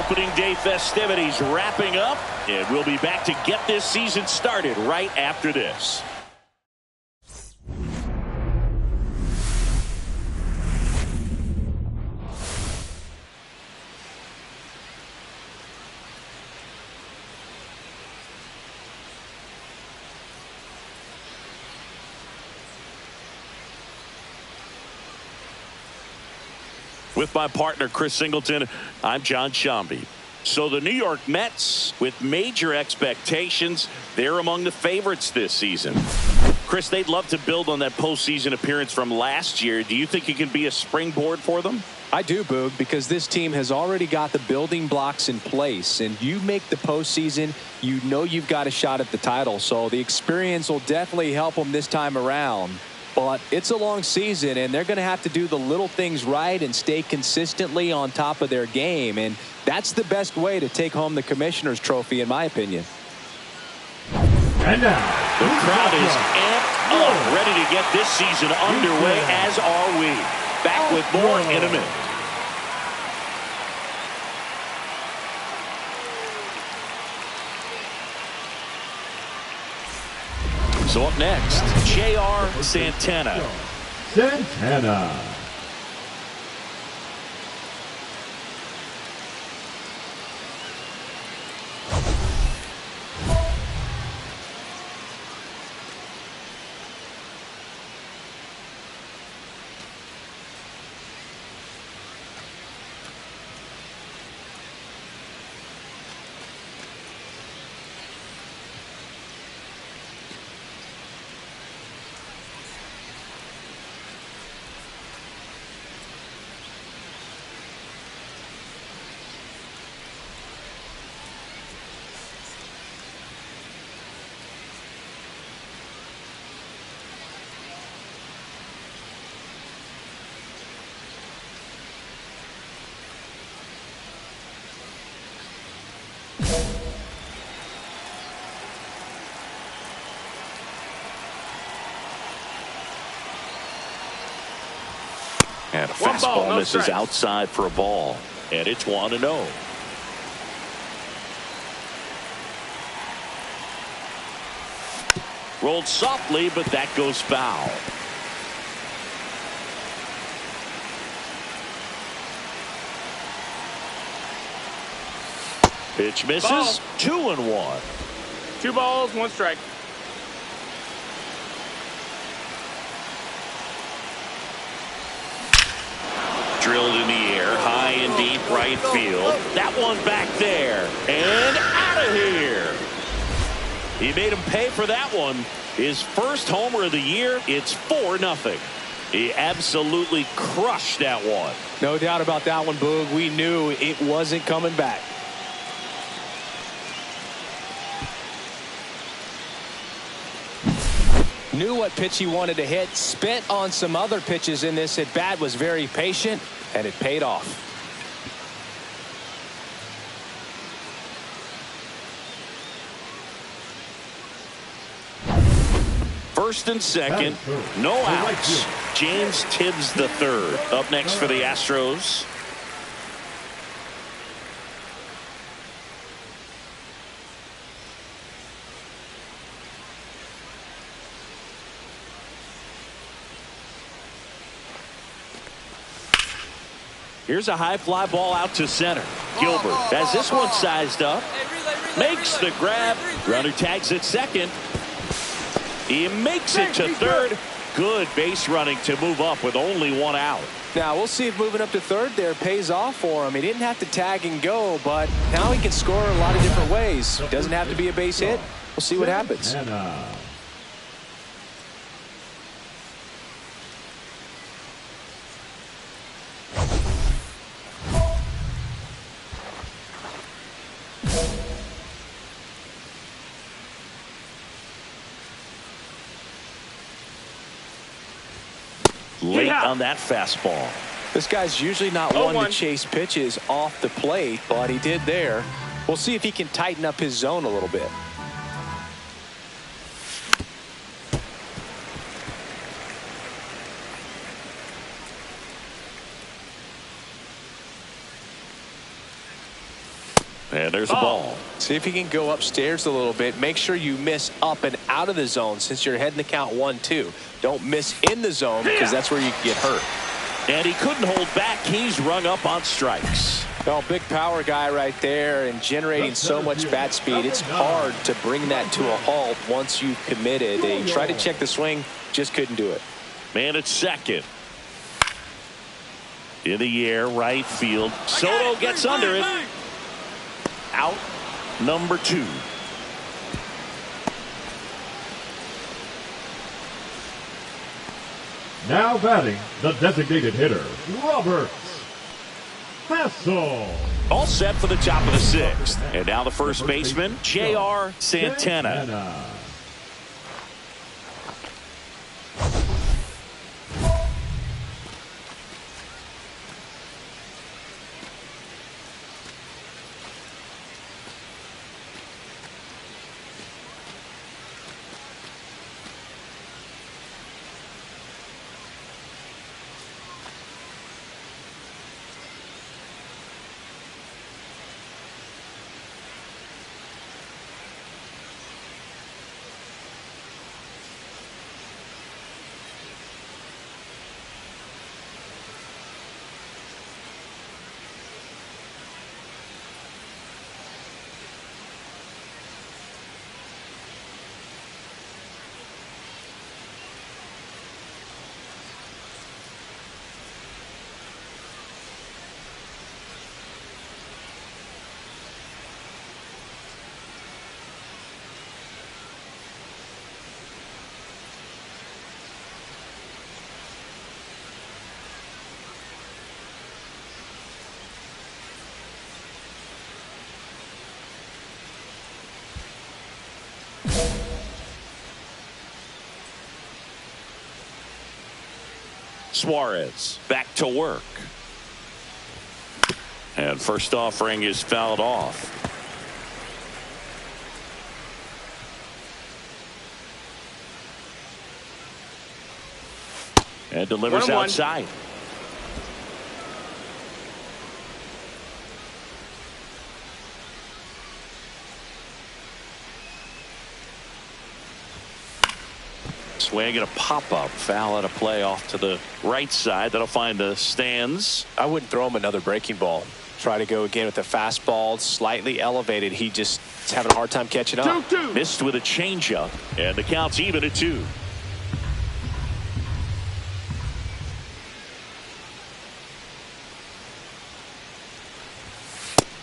Opening day festivities wrapping up, and we'll be back to get this season started right after this. With my partner, Chris Singleton, I'm John Shambi. So the New York Mets, with major expectations, they're among the favorites this season. Chris, they'd love to build on that postseason appearance from last year. Do you think it can be a springboard for them? I do, Boog, because this team has already got the building blocks in place, and you make the postseason, you know you've got a shot at the title. So the experience will definitely help them this time around. But it's a long season, and they're going to have to do the little things right and stay consistently on top of their game. And that's the best way to take home the Commissioner's Trophy, in my opinion. And now, the crowd is amped up, ready to get this season underway, as are we. Back with more in a minute. So up next, J.R. Santana. And a fastball misses outside for a ball. And it's 1-0. Rolled softly, but that goes foul. Pitch misses. 2-1. 2 balls, 1 strike. Drilled in the air, high and deep right field. That one back there. And out of here. He made him pay for that one. His first homer of the year. It's 4-0. He absolutely crushed that one. No doubt about that one, Boog. We knew it wasn't coming back. Knew what pitch he wanted to hit. Spit on some other pitches in this at bat. Was very patient, and it paid off. First and second, no outs. James Tibbs III up next for the Astros. Here's a high fly ball out to center. Gilbert has this one sized up. Makes the grab. Runner tags at second. He makes it to third. Good base running to move up with only 1 out. Now we'll see if moving up to third there pays off for him. He didn't have to tag and go, but now he can score a lot of different ways. Doesn't have to be a base hit. We'll see what happens. Late on that fastball. This guy's usually not one to chase pitches off the plate, but he did there. We'll see if he can tighten up his zone a little bit. And there's a ball. See if you can go upstairs a little bit. Make sure you miss up and out of the zone since you're heading the count 1-2. Don't miss in the zone because that's where you can get hurt. And he couldn't hold back. He's rung up on strikes. Oh, big power guy right there and generating so much bat speed. It's hard to bring that to a halt once you've committed. They tried to check the swing, just couldn't do it. Man at second. In the air, right field. Soto gets under it. Out number 2. Now batting, the designated hitter, Roberts. Hassel. All set for the top of the 6th. And now the first baseman, J.R. Santana. Suarez back to work. And first offering is fouled off. And delivers outside. Swing and a pop-up foul at a play off to the right side. That'll find the stands. I wouldn't throw him another breaking ball. Try to go again with the fastball, slightly elevated. He just is having a hard time catching up. 2-2. Missed with a changeup, and the count's even at 2.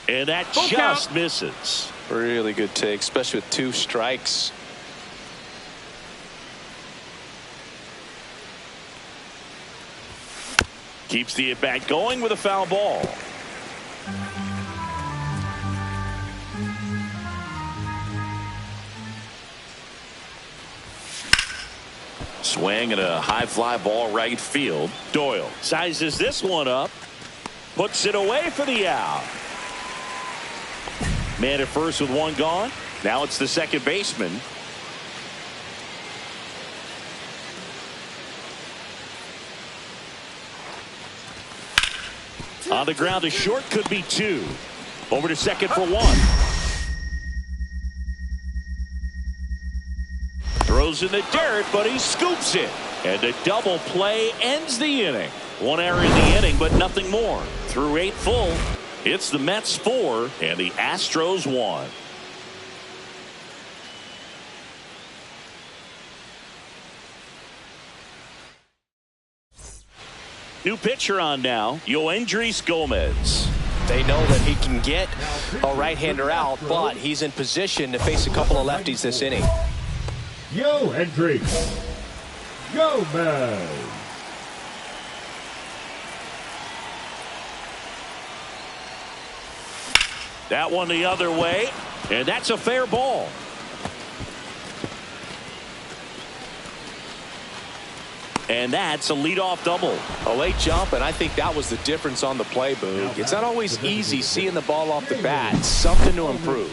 And that just misses. Really good take, especially with 2 strikes. Keeps the at-bat going with a foul ball. Swing and a high fly ball right field. Doyle sizes this one up. Puts it away for the out. Man at first with 1 gone. Now it's the second baseman. On the ground, a short, could be 2. Over to second for 1. Throws in the dirt, but he scoops it. And the double play ends the inning. 1 error in the inning, but nothing more. Through 8 full, it's the Mets 4 and the Astros 1. New pitcher on now, Yoendrys Gomez. They know that he can get a right-hander out, but he's in position to face a couple of lefties this inning. Yoendrys Gomez. That one the other way, and that's a fair ball. And that's a leadoff double. A late jump, and I think that was the difference on the play, Boog. It's not always easy seeing the ball off the bat. Something to improve.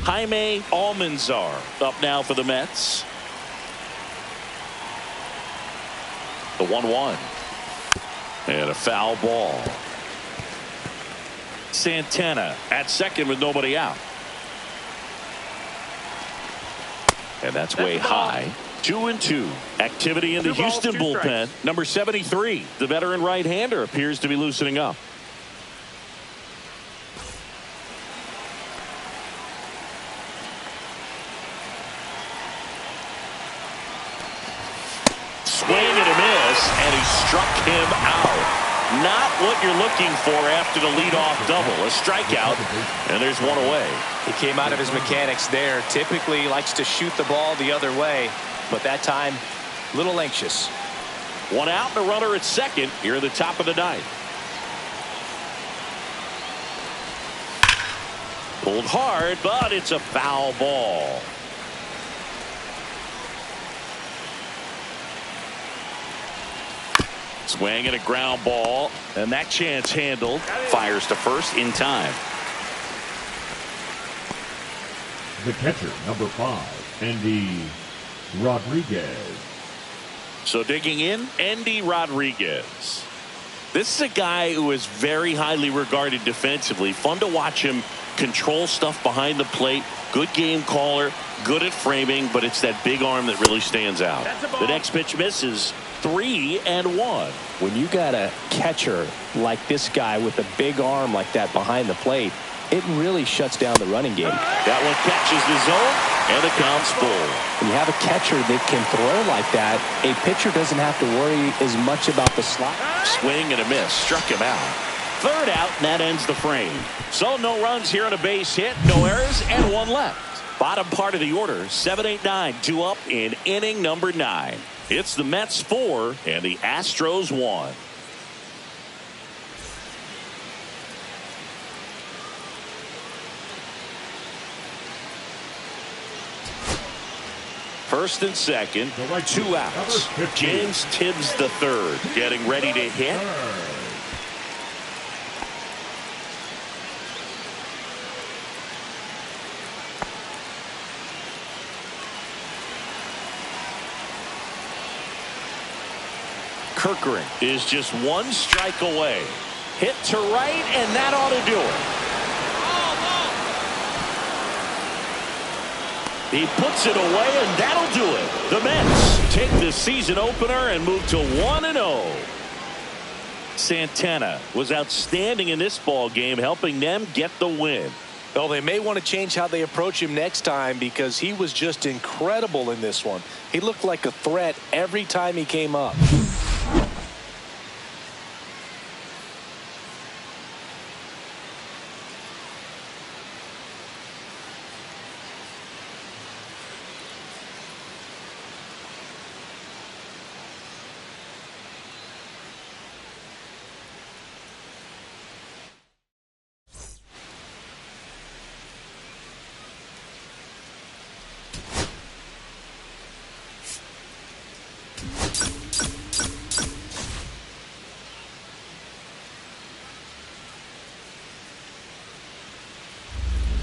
Jaime Almanzar up now for the Mets. The 1-1. And a foul ball. Santana at second with nobody out. And that's way high. 2-2. Activity in the Houston bullpen. Number 73, the veteran right-hander, appears to be loosening up. Swing and a miss, and he struck him out. Not what you're looking for after the leadoff double. A strikeout, and there's one away. He came out of his mechanics there. Typically likes to shoot the ball the other way, but that time, a little anxious. One out and a runner at second here at the top of the ninth. Pulled hard, but it's a foul ball. Swing and a ground ball, and that chance handled. Fires to first in time. The catcher, number 5, Andy Rodriguez. So digging in, Andy Rodriguez. This is a guy who is very highly regarded defensively. Fun to watch him control stuff behind the plate. Good game caller, good at framing, but it's that big arm that really stands out. The next pitch misses. 3-1. When you got a catcher like this guy with a big arm like that behind the plate, it really shuts down the running game. That one catches the zone, and the count's full. When you have a catcher that can throw like that, a pitcher doesn't have to worry as much about the slot. Swing and a miss, struck him out. Third out, and that ends the frame. So no runs here on a base hit, no errors, and one left. Bottom part of the order, 7-8-9, 2 up in inning number 9. It's the Mets 4 and the Astros 1. First and second, 2 outs. James Tibbs III getting ready to hit. Kirkering is just one strike away. Hit to right, and that ought to do it. He puts it away, and that'll do it. The Mets take the season opener and move to 1-0. Santana was outstanding in this ball game, helping them get the win. Well, they may want to change how they approach him next time because he was just incredible in this one. He looked like a threat every time he came up.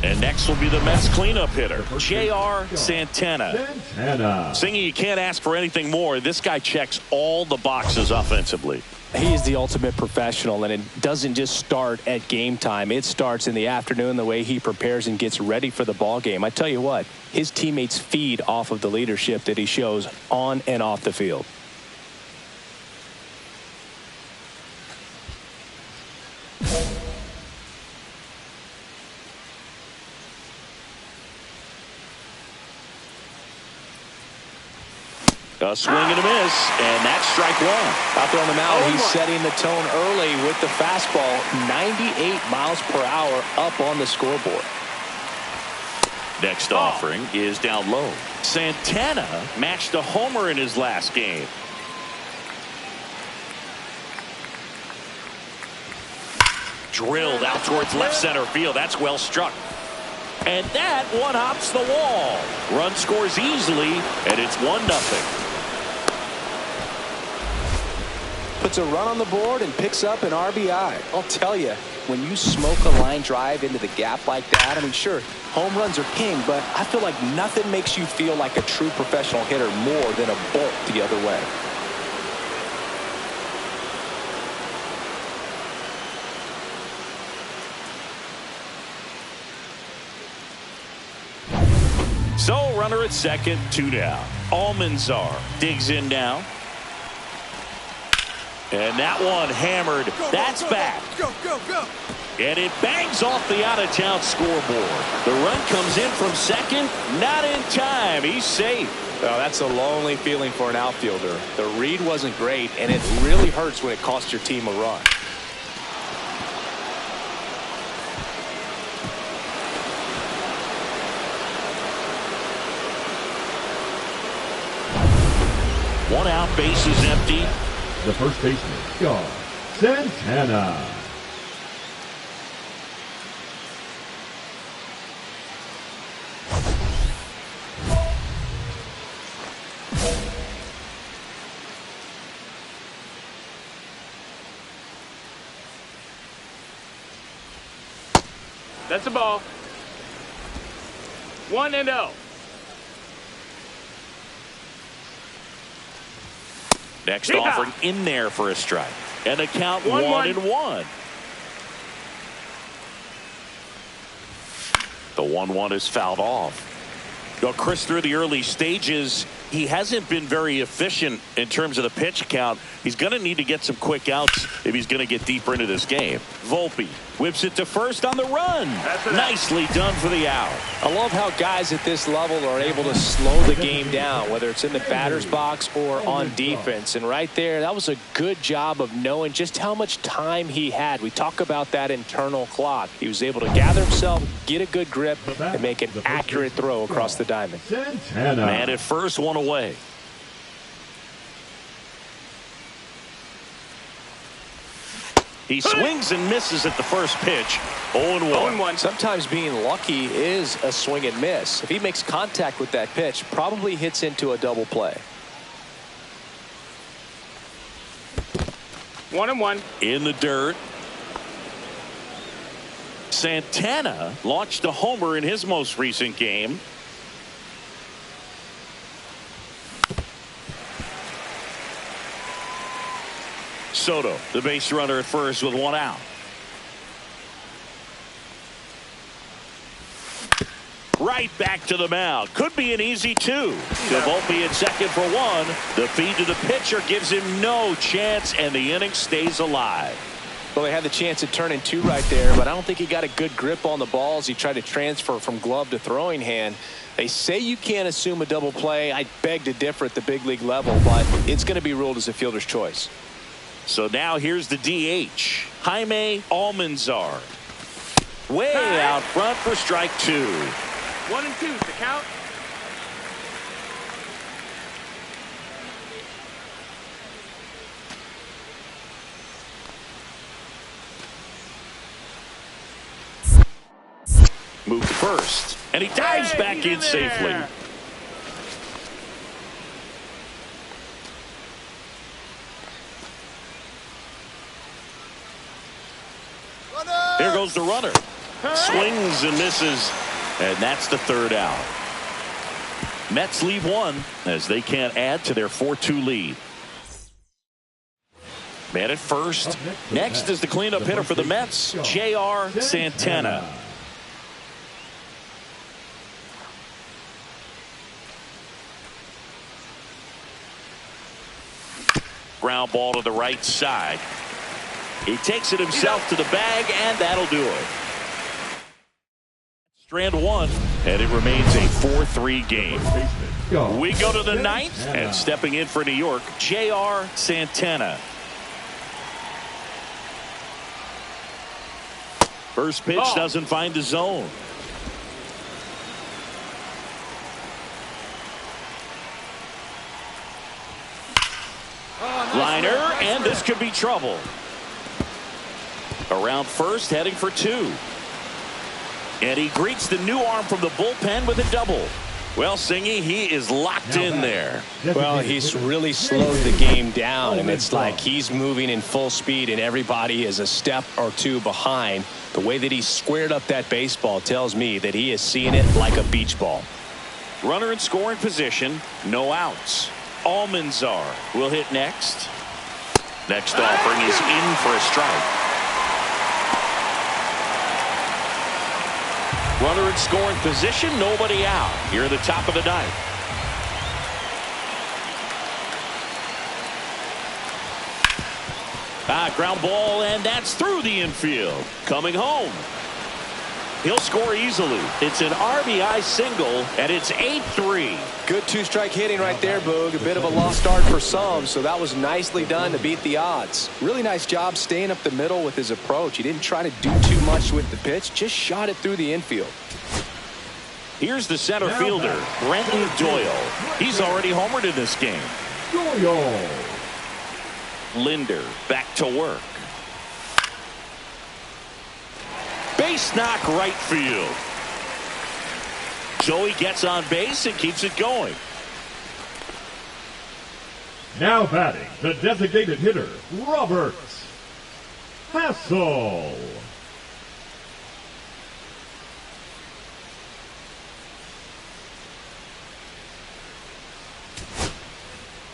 And next will be the Mets cleanup hitter, J.R. Santana. Singing, you can't ask for anything more. This guy checks all the boxes offensively. He is the ultimate professional, and it doesn't just start at game time. It starts in the afternoon, the way he prepares and gets ready for the ball game. I tell you what, his teammates feed off of the leadership that he shows on and off the field. A swing and a miss, and that's strike one. Out there on the mound, he's setting the tone early with the fastball, 98 miles per hour up on the scoreboard. Next offering is down low. Santana matched a homer in his last game. Drilled out towards left center field. That's well struck. And that one hops the wall. Run scores easily, and it's 1-0. Puts a run on the board and picks up an RBI. I'll tell you, when you smoke a line drive into the gap like that, I mean, sure, home runs are king, but I feel like nothing makes you feel like a true professional hitter more than a bolt the other way. runner at second, 2 down. Almanzar digs in now. And that one hammered. That's back. Go. And it bangs off the out-of-town scoreboard. The run comes in from second. Not in time. He's safe. Well, that's a lonely feeling for an outfielder. The read wasn't great, and it really hurts when it costs your team a run. One out, bases empty. The first baseman, Joe Santana. That's a ball. 1-0. Next Yeehaw. offering in there for a strike. And the count 1-1. The 1-1 is fouled off. Well, Chris, through the early stages, he hasn't been very efficient in terms of the pitch count. He's going to need to get some quick outs if he's going to get deeper into this game. Volpe whips it to first on the run. Nicely done for the out. I love how guys at this level are able to slow the game down, whether it's in the batter's box or on defense. And right there, that was a good job of knowing just how much time he had. We talk about that internal clock. He was able to gather himself, get a good grip, and make an accurate throw across the diamond. Santana. Man at first, one away. He swings and misses at the first pitch. 0-1. Sometimes being lucky is a swing and miss. If he makes contact with that pitch, probably hits into a double play. 1-1. In the dirt. Santana launched a homer in his most recent game. Soto, the base runner at first with one out. Right back to the mound. Could be an easy two. To Volpe at second for one. The feed to the pitcher gives him no chance, and the inning stays alive. Well, they had the chance at turning two right there, but I don't think he got a good grip on the balls. He tried to transfer from glove to throwing hand. They say you can't assume a double play. I beg to differ at the big league level, but it's going to be ruled as a fielder's choice. So now here's the DH, Jaime Almanzar. Way out front for strike two. 1-2 to count. Move to first, and he dives back in safely. Here goes the runner. Swings and misses, and that's the third out. Mets leave one as they can't add to their 4-2 lead. Man at first. Next is the cleanup hitter for the Mets, J.R. Santana. Ground ball to the right side. He takes it himself to the bag, and that'll do it. Strand one, and it remains a 4-3 game. We go to the ninth, and stepping in for New York, J.R. Santana. First pitch doesn't find the zone. Liner, and this could be trouble. Around first, heading for two. And he greets the new arm from the bullpen with a double. Well, Singy, he is locked in there. Well, he's really slowed the game down, and it's like he's moving in full speed, and everybody is a step or two behind. The way that he squared up that baseball tells me that he is seeing it like a beach ball. Runner in scoring position, no outs. Almanzar will hit next. Next offering is in for a strike. Runner in scoring position, nobody out. Here at the top of the ninth. Ground ball, and that's through the infield. Coming home. He'll score easily. It's an RBI single, and it's 8-3. Good two-strike hitting right there, Boog. A bit of a lost start for some, so that was nicely done to beat the odds. Really nice job staying up the middle with his approach. He didn't try to do too much with the pitch, just shot it through the infield. Here's the center fielder, Brenton Doyle. He's already homered in this game. Doyle. Linder back to work. Base knock right field. Joey gets on base and keeps it going. Now batting, the designated hitter, Robert Hassel.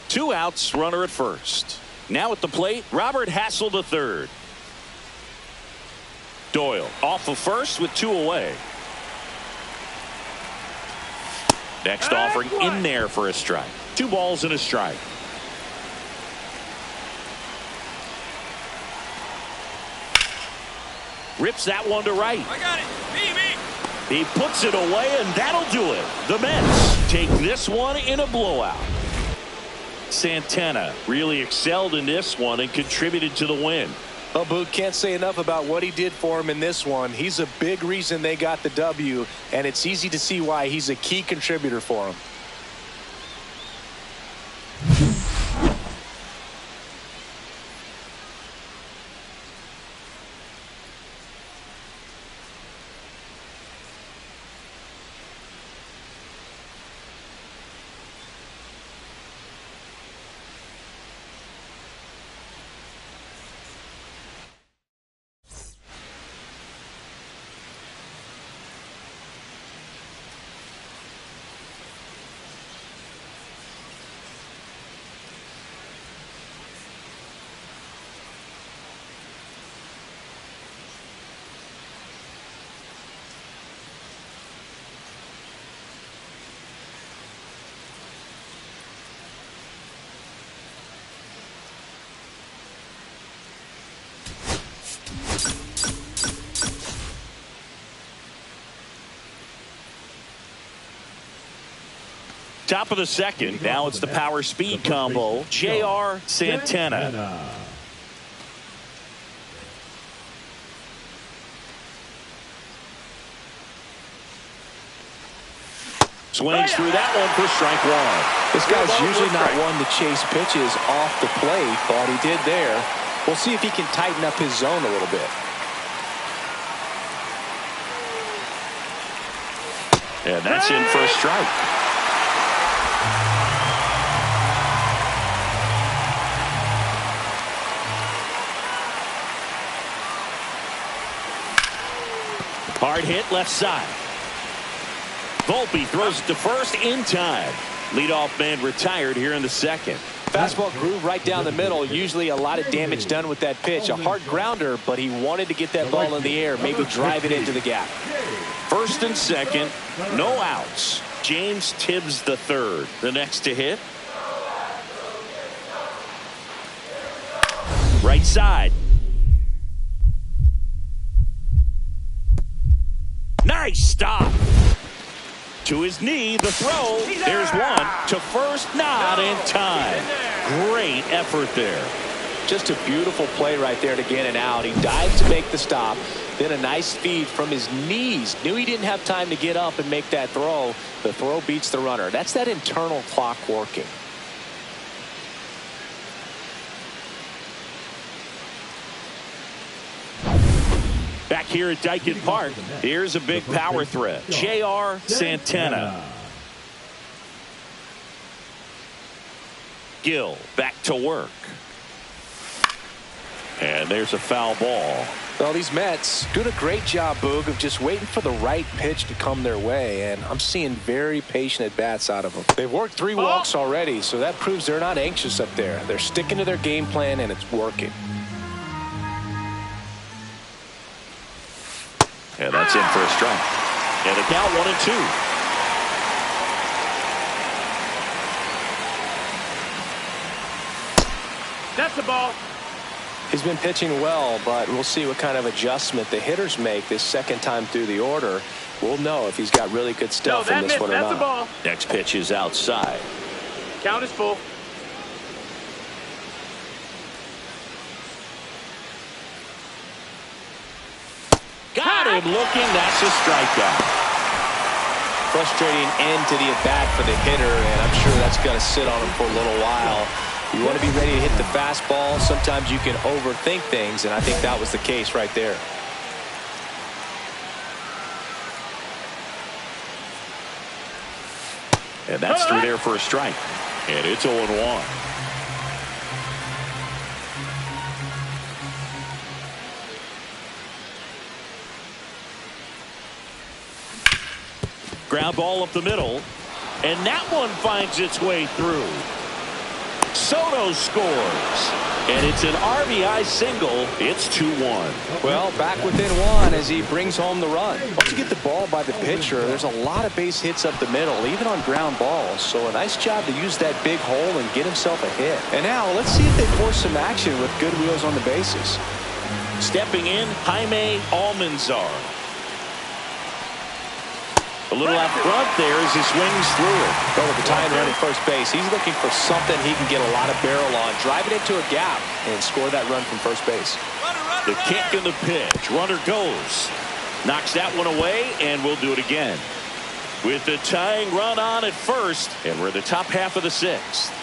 Two outs, runner at first. Now at the plate, Robert Hassel III. Doyle off of first with two away. Next offering in there for a strike. 2 balls and a strike. Rips that one to right. I got it. Me. He puts it away, and that'll do it. The Mets take this one in a blowout. Santana really excelled in this one and contributed to the win. Well, Boog, can't say enough about what he did for him in this one. He's a big reason they got the W, and it's easy to see why he's a key contributor for him. Top of the second. Now it's the power speed combo. J.R. Santana. Swings through that one for strike one. This guy's usually not one to chase pitches off the plate. Thought he did there. We'll see if he can tighten up his zone a little bit. And that's in for a strike. Hard hit left side. Volpe throws it to first in time. Leadoff man retired here in the second. Fastball groove right down the middle. Usually a lot of damage done with that pitch. A hard grounder, but he wanted to get that ball in the air, maybe drive it into the gap. First and second, no outs. James Tibbs III, the next to hit. Right side. Nice stop. To his knee, the throw. There's one to first, not in time. Great effort there. Just a beautiful play right there to get it out. He dives to make the stop. Then a nice feed from his knees. Knew he didn't have time to get up and make that throw. The throw beats the runner. That's that internal clock working. Back here at Dyken Park, here's a big power threat. J.R. Santana. Gill back to work. And there's a foul ball. Well, these Mets doing a great job, Boog, of just waiting for the right pitch to come their way, and I'm seeing very patient at-bats out of them. They've worked 3 walks already, so that proves they're not anxious up there. They're sticking to their game plan, and it's working. And that's in for a strike. And a count 1-2. That's the ball. He's been pitching well, but we'll see what kind of adjustment the hitters make this second time through the order. We'll know if he's got really good stuff in this one or That's not. the ball. Next pitch is outside. Count is full. Got him looking. That's a strikeout. Frustrating end to the at-bat for the hitter, and I'm sure that's going to sit on him for a little while. You want to be ready to hit the fastball. Sometimes you can overthink things, and I think that was the case right there. And that's through there for a strike. And it's 0-1. Ground ball up the middle. And that one finds its way through. Soto scores. And it's an RBI single. It's 2-1. Well, back within one as he brings home the run. Once you get the ball by the pitcher, there's a lot of base hits up the middle, even on ground balls. So a nice job to use that big hole and get himself a hit. And now let's see if they force some action with good wheels on the bases. Stepping in, Jaime Almanzar. A little out front there as he swings through it. But with the tying run at first base, he's looking for something he can get a lot of barrel on. Drive it into a gap and score that run from first base. The kick and the pitch. Runner goes. Knocks that one away, and we'll do it again. With the tying run on at first, and we're in the top half of the sixth.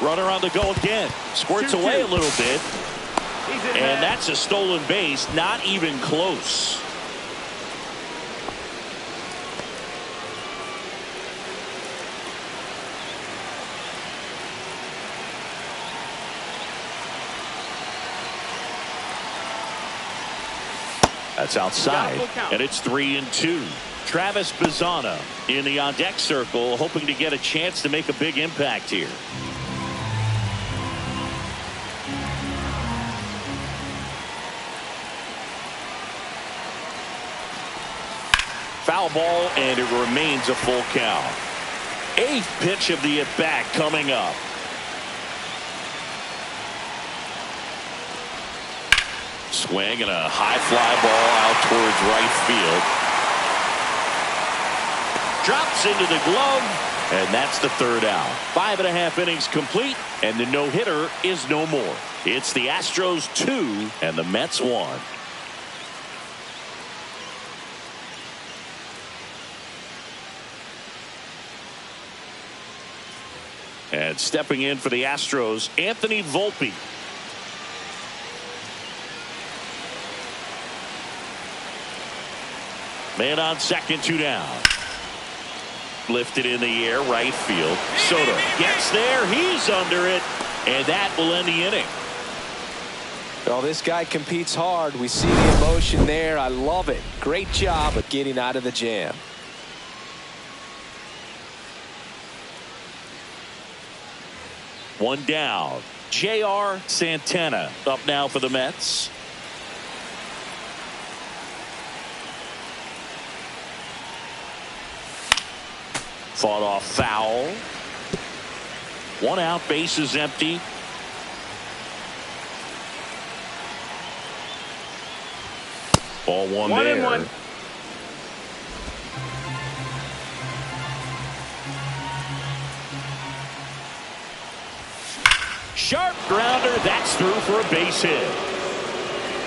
Runner on the go again. Squirts away a little bit. And that's a stolen base. Not even close. That's outside, and it's 3-2. Travis Bazzana in the on-deck circle, hoping to get a chance to make a big impact here. Foul ball, and it remains a full count. Eighth pitch of the at-bat coming up. Swing and a high fly ball out towards right field. Drops into the glove, and that's the third out. 5.5 innings complete, and the no-hitter is no more. It's the Astros 2 and the Mets 1. And stepping in for the Astros, Anthony Volpe. Man on second, 2 down. Lifted in the air, right field. Soto gets there. He's under it. And that will end the inning. Well, this guy competes hard. We see the emotion there. I love it. Great job of getting out of the jam. One down. J.R. Santana up now for the Mets. Fought off foul. 1 out, bases empty. Ball one there. 1-1. Sharp grounder. That's through for a base hit.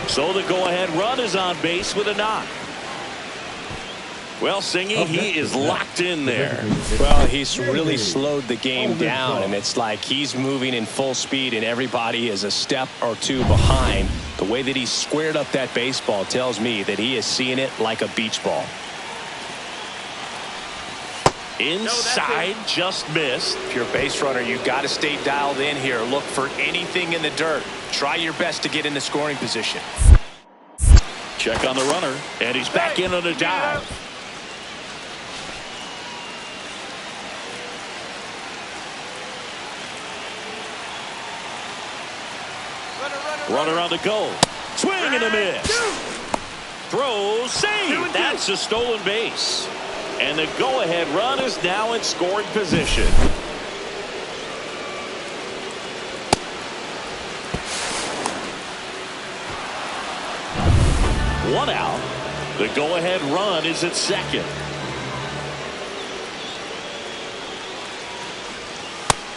So the go-ahead run is on base with a knock. Well, Singy, he is locked in there. Well, he's really slowed the game down, and it's like he's moving in full speed, and everybody is a step or two behind. The way that he squared up that baseball tells me that he is seeing it like a beach ball. Inside, just missed. If you're a base runner, you've got to stay dialed in here. Look for anything in the dirt. Try your best to get in the scoring position. Check on the runner, and he's back in on a dive. Runner on the go. Swing and a miss. throws, save. That's a stolen base. And the go-ahead run is now in scoring position. One out. The go-ahead run is at second.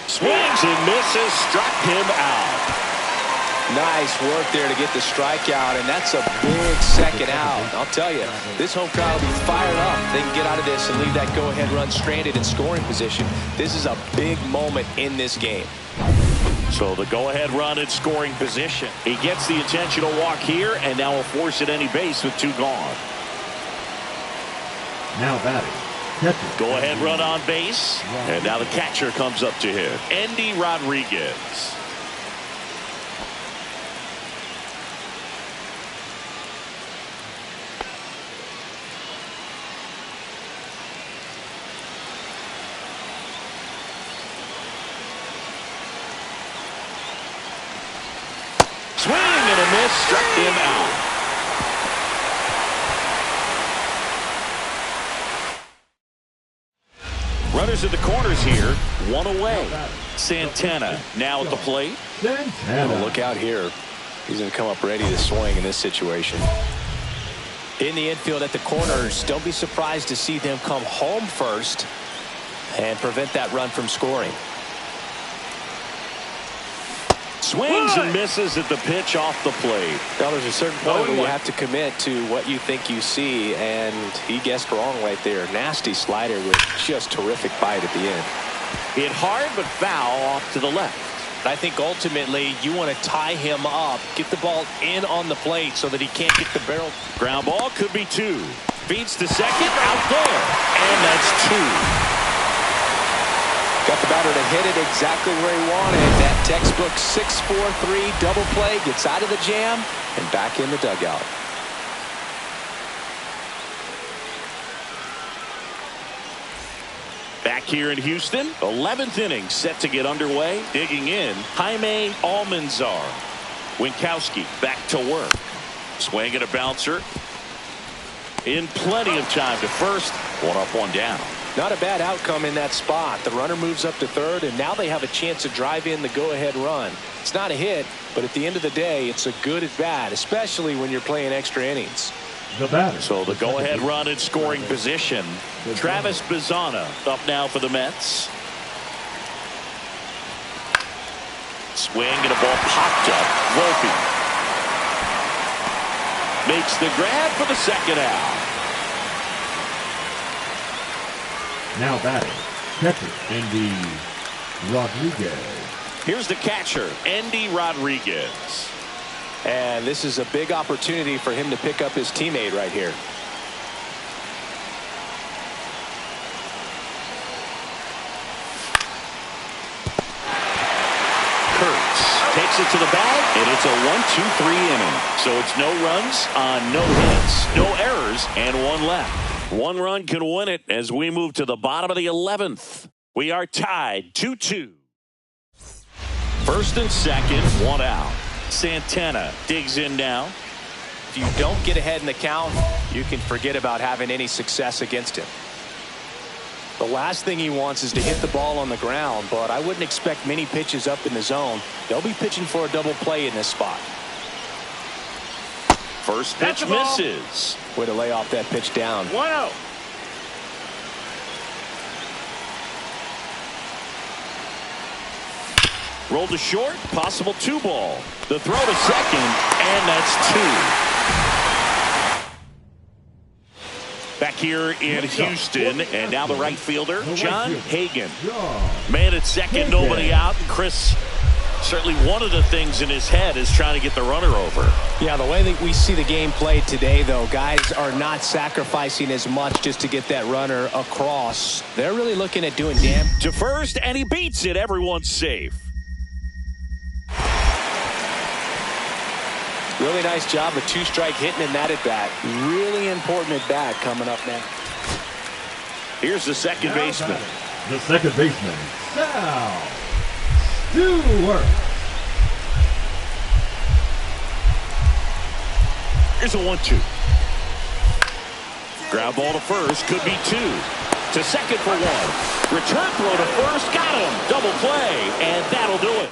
Swings and misses, struck him out. Nice work there to get the strikeout, and that's a big second out. I'll tell you, this home crowd will be fired up. They can get out of this and leave that go-ahead run stranded in scoring position. This is a big moment in this game. So the go-ahead run in scoring position. He gets the intentional walk here, and now will force at any base with 2 gone. Now batting. Catcher. Go-ahead run on base, and now the catcher comes up to him, Andy Rodriguez. Swing and a miss, struck him out. Runners at the corners here, 1 away. Santana now at the plate. Santana. Look out here. He's going to come up ready to swing in this situation. In the infield at the corners, don't be surprised to see them come home first and prevent that run from scoring. Swings and misses at the pitch off the plate. Now, there's a certain point where you have to commit to what you think you see, and he guessed wrong right there. Nasty slider with just terrific bite at the end. Hit hard but foul off to the left. I think ultimately you want to tie him up, get the ball in on the plate so that he can't get the barrel. Ground ball could be 2. Feeds to second, out there. And that's 2. Got the batter to hit it exactly where he wanted. That textbook 6-4-3 double play, gets out of the jam and back in the dugout. Back here in Houston, 11th inning set to get underway. Digging in, Jaime Almanzar. Winkowski back to work. Swing and a bouncer. In plenty of time to first. 1 up, 1 down. Not a bad outcome in that spot. The runner moves up to third, and now they have a chance to drive in the go-ahead run. It's not a hit, but at the end of the day, it's a good at bat, especially when you're playing extra innings. The batter. So the go-ahead run in scoring position. Travis Bazzana up now for the Mets. Swing and a ball popped up. Volpe makes the grab for the second out. Now batting. Catcher, Andy Rodriguez. Here's the catcher, Andy Rodriguez. And this is a big opportunity for him to pick up his teammate right here. Kurtz takes it to the bag, and it's a 1-2-3 inning. So it's no runs on no hits, no errors, and 1 left. 1 run can win it as we move to the bottom of the 11th. We are tied 2-2. First and second, 1 out. Santana digs in now. If you don't get ahead in the count, you can forget about having any success against him. The last thing he wants is to hit the ball on the ground, but I wouldn't expect many pitches up in the zone. They'll be pitching for a double play in this spot. First pitch misses. Way to lay off that pitch down. 1-0. Rolled to short, possible 2 ball. The throw to second, and that's 2. Back here in Houston, and now the right fielder, John Hagan. Man at second, nobody out. Chris, certainly one of the things in his head is trying to get the runner over. Yeah, the way that we see the game played today, though, guys are not sacrificing as much just to get that runner across. They're really looking at doing damage. To first, and he beats it. Everyone's safe. Really nice job, a 2-strike hitting in that at bat. Really important at bat coming up now. Here's the second baseman. The second baseman, Sal Stewart. Here's a 1-2. Ground ball to first, could be 2. To second for 1. Return throw to first, got him. Double play, and that'll do it.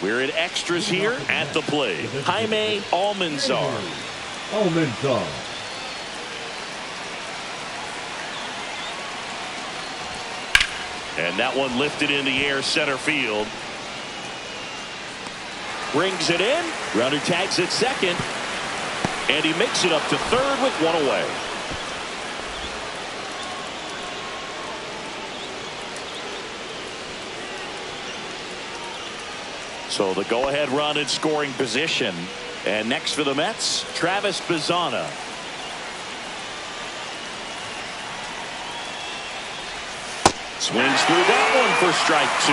We're in extras here at the plate. Jaime Almanzar. Almanzar. And that one lifted in the air center field. Brings it in. Runner tags at second. And he makes it up to third with 1 away. So the go-ahead run in scoring position. And next for the Mets, Travis Bazzana. Swings through that one for strike 2.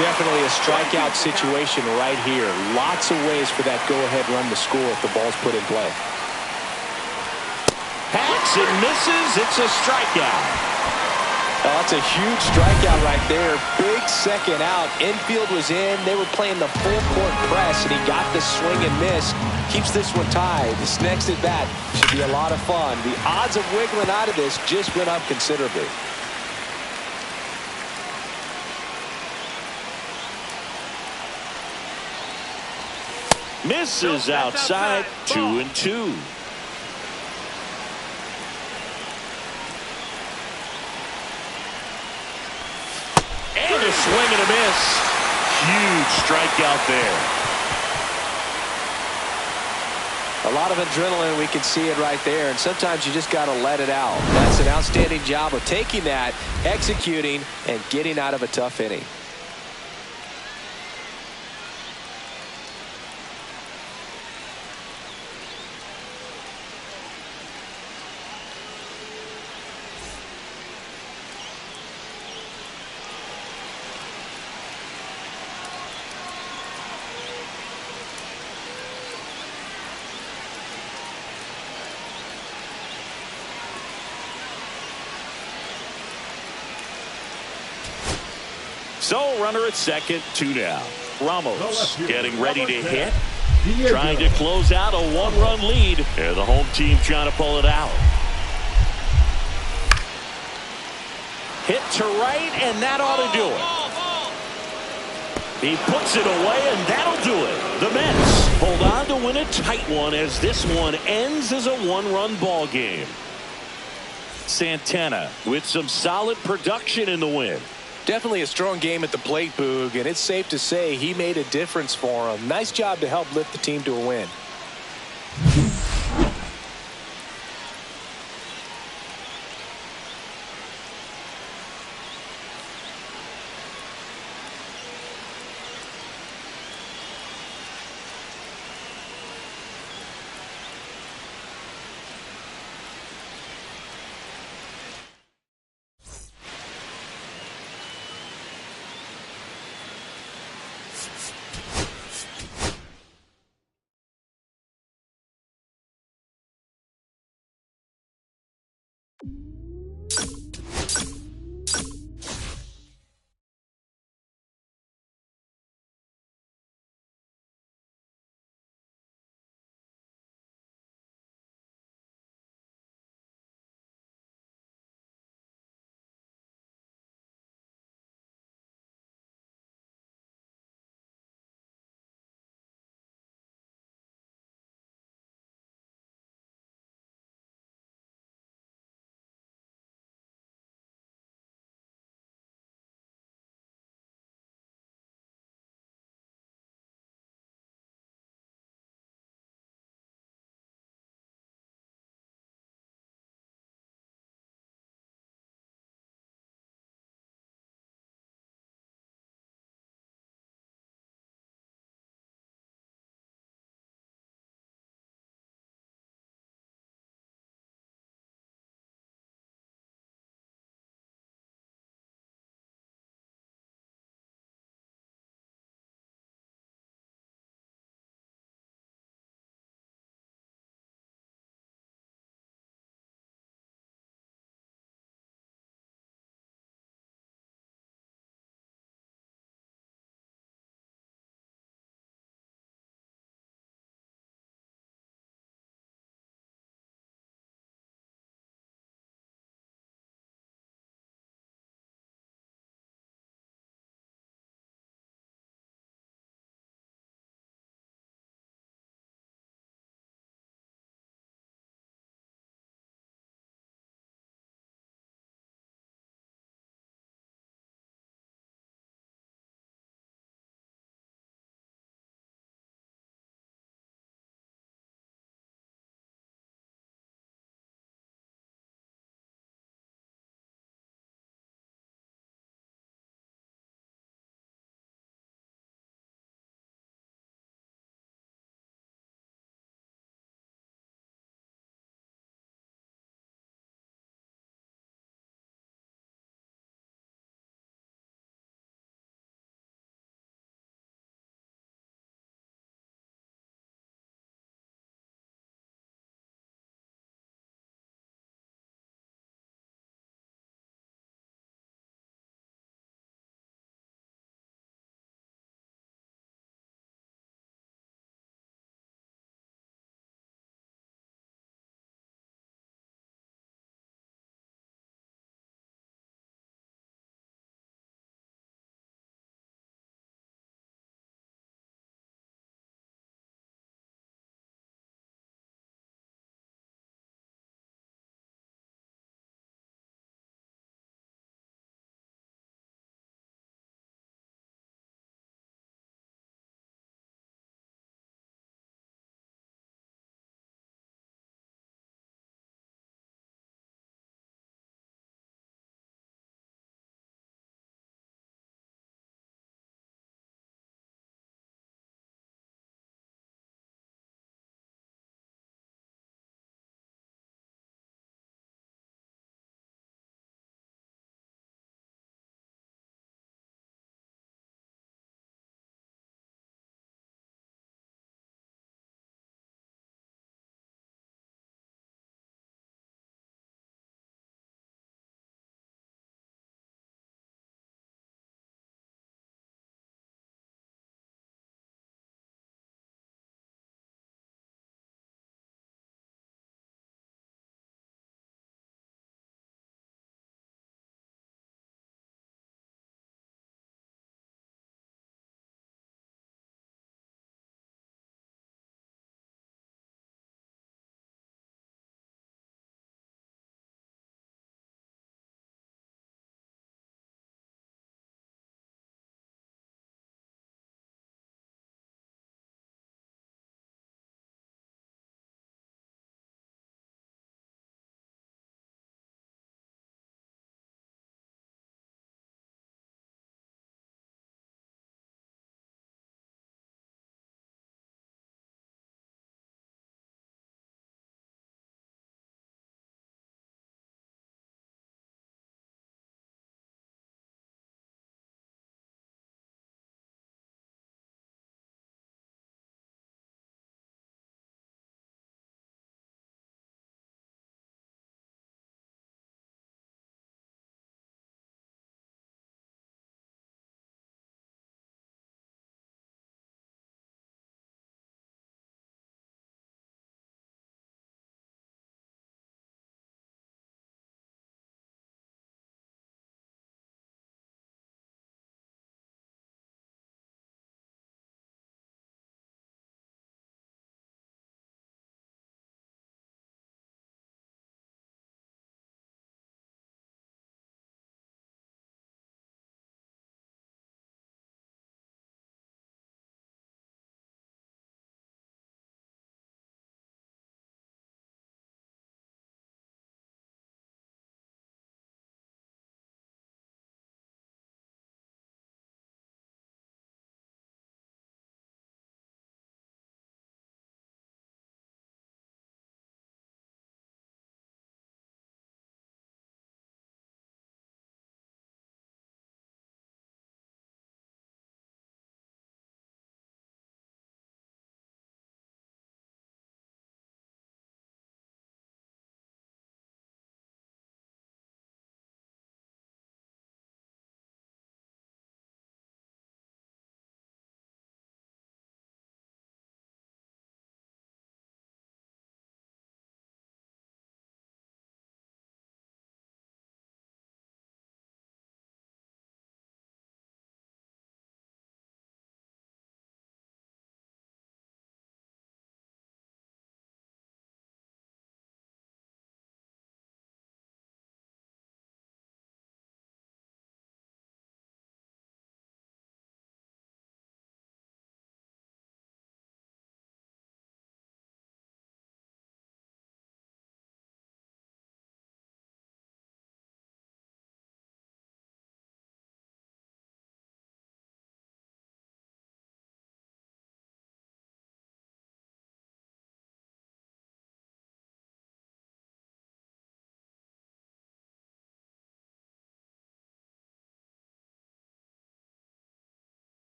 Definitely a strikeout situation right here. Lots of ways for that go-ahead run to score if the ball's put in play. Hacks and misses. It's a strikeout. Oh, that's a huge strikeout right there. Big second out. Infield was in. They were playing the full court press, and he got the swing and miss. Keeps this one tied. This next at bat should be a lot of fun. The odds of wiggling out of this just went up considerably. Misses outside. 2-2. And a swing and a miss. Huge strikeout there. A lot of adrenaline. We can see it right there. And sometimes you just got to let it out. That's an outstanding job of taking that, executing, and getting out of a tough inning. So runner at second, 2 down. Ramos getting ready to hit. Trying to close out a 1-run lead. And the home team trying to pull it out. Hit to right, and that ought to do it. He puts it away, and that'll do it. The Mets hold on to win a tight one as this one ends as a 1-run ball game. Santana with some solid production in the win. Definitely a strong game at the plate, Boog, and it's safe to say he made a difference for him. Nice job to help lift the team to a win.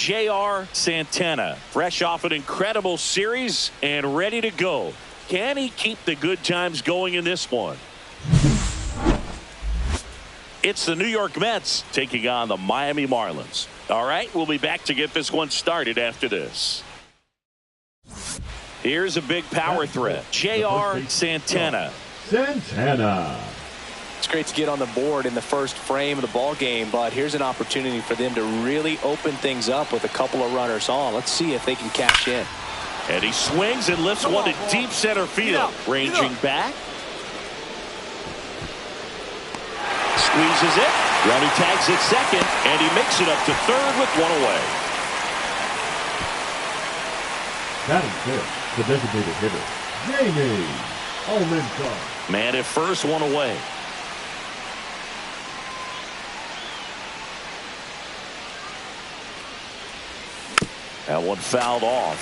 J.R. Santana, fresh off an incredible series and ready to go. Can he keep the good times going in this one? It's the New York Mets taking on the Miami Marlins. All right, we'll be back to get this one started after this. Here's a big power threat. J.R. Santana. It's great to get on the board in the first frame of the ball game, but here's an opportunity for them to really open things up with a couple of runners on. Let's see if they can cash in. And he swings and lifts one to deep center field. Ranging back. Squeezes it. Runner tags at second, and he makes it up to third with one away. Batting fifth, the designated hitter, Jamie Almanzar. Man at first, one away. That one fouled off.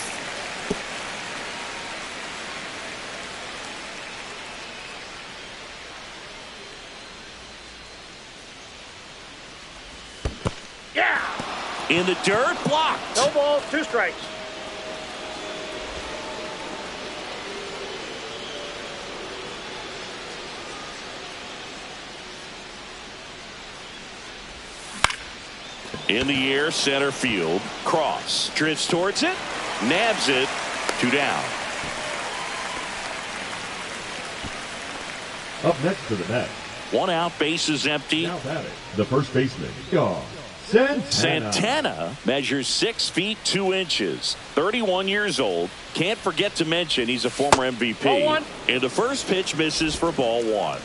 Yeah! In the dirt, blocked. No ball, 2 strikes. In the air, center field. Cross. Drifts towards it. Nabs it. 2 down. Up next for the Mets. 1 out, bases empty. Now batting, the first baseman, Santana. Santana measures 6 feet 2 inches. 31 years old. Can't forget to mention he's a former MVP. Ball 1. And the first pitch misses for ball 1.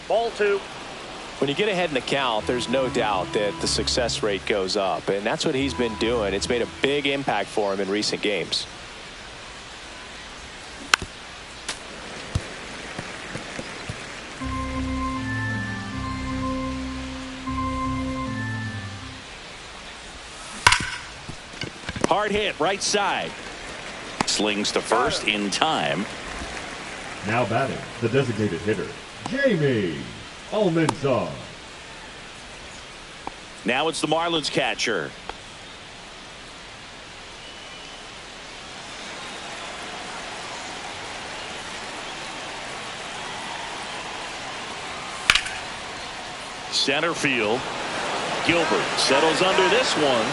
Ball 2. When you get ahead in the count, there's no doubt that the success rate goes up, and that's what he's been doing. It's made a big impact for him in recent games. Hard hit, right side. Slings to first in time. Now batting, the designated hitter, Jamie Almanzar. Now it's the Marlins catcher. Center field. Gilbert settles under this one.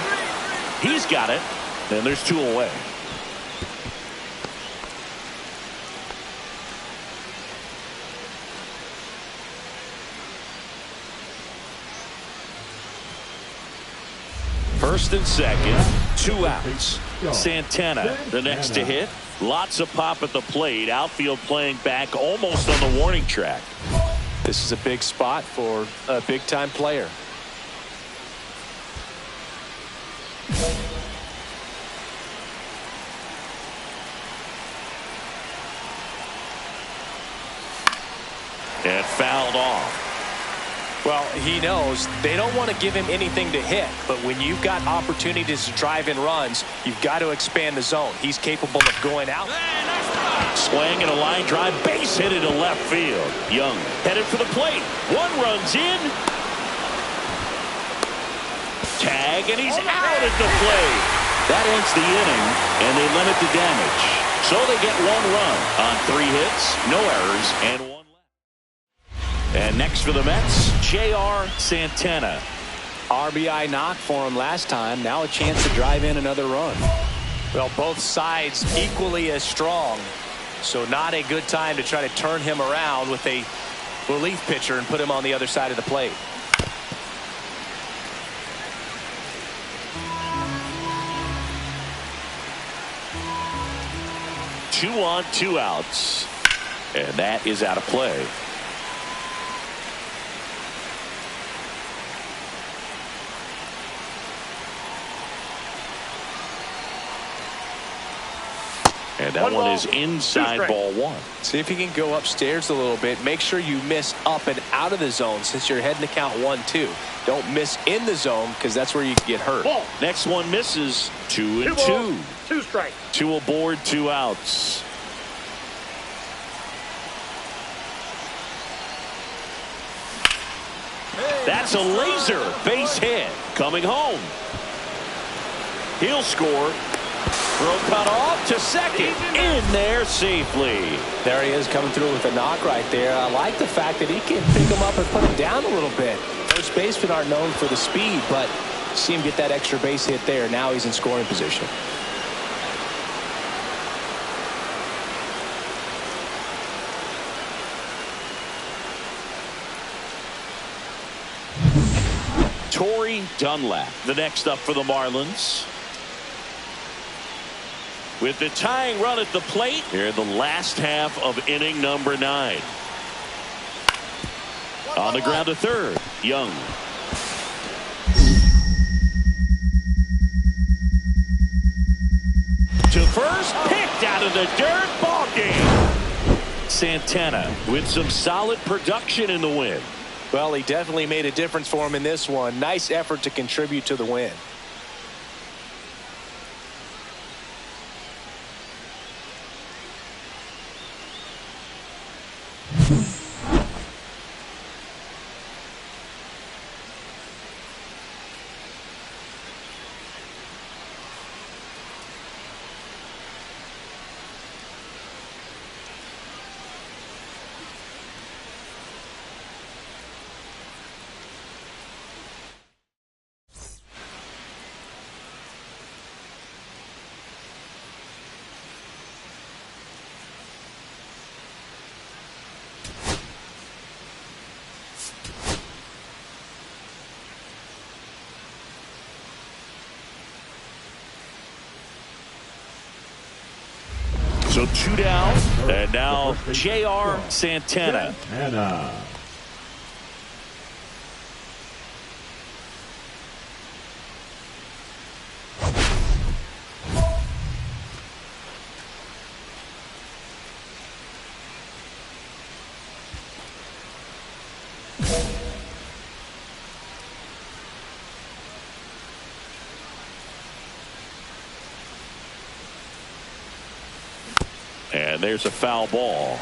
He's got it. And there's 2 away. First and second, 2 outs. Santana, the next to hit. Lots of pop at the plate. Outfield playing back almost on the warning track. This is a big spot for a big-time player. And fouled off. Well, he knows they don't want to give him anything to hit, but when you've got opportunities to drive in runs, you've got to expand the zone. He's capable of going out. Swing and a line drive, base hit into left field. Young headed for the plate. 1 runs in. Tag, and he's out at the plate. That ends the inning, and they limit the damage. So they get 1 run on 3 hits, no errors, and 1 left. And next for the Mets, J.R. Santana. RBI knock for him last time. Now a chance to drive in another run. Well, both sides equally as strong. So not a good time to try to turn him around with a relief pitcher and put him on the other side of the plate. Two on, 2 outs. And that is out of play. And that one is inside ball 1. See if you can go upstairs a little bit. Make sure you miss up and out of the zone since you're heading to count 1-2. Don't miss in the zone because that's where you can get hurt. Ball. Next one misses. 2 and 2. 2 strikes. 2 aboard, 2 outs. That's a laser base hit. Coming home. He'll score. Throw cut off to second. In there safely. There he is coming through with a knock right there. I like the fact that he can pick him up and put him down a little bit. First basemen aren't known for the speed, but see him get that extra base hit there. Now he's in scoring position. Torrey Dunlap, the next up for the Marlins. With the tying run at the plate here in the last half of inning number 9. On the ground to third, Young. To first, picked out of the dirt, ball game. Santana with some solid production in the win. Well, he definitely made a difference for him in this one. Nice effort to contribute to the win. So 2 down, and now J.R. Santana. And there's a foul ball.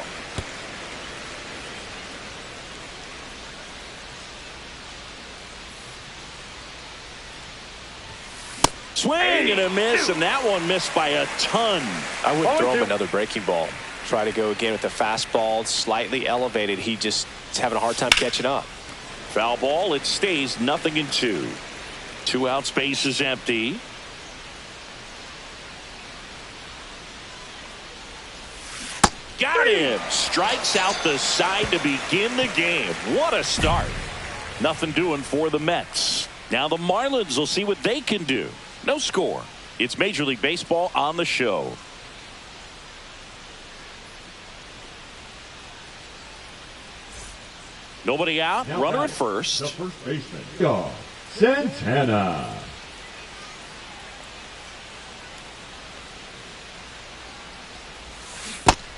Swing and a miss, and that one missed by a ton. I would throw him another breaking ball. Try to go again with the fastball, slightly elevated. He just is having a hard time catching up. Foul ball, it stays 0-2. 2 outs, base is empty. Got him. Strikes out the side to begin the game. What a start. Nothing doing for the Mets. Now the Marlins will see what they can do. No score. It's Major League Baseball on the show. Nobody out. Now Runner at the first. first baseman, Santana.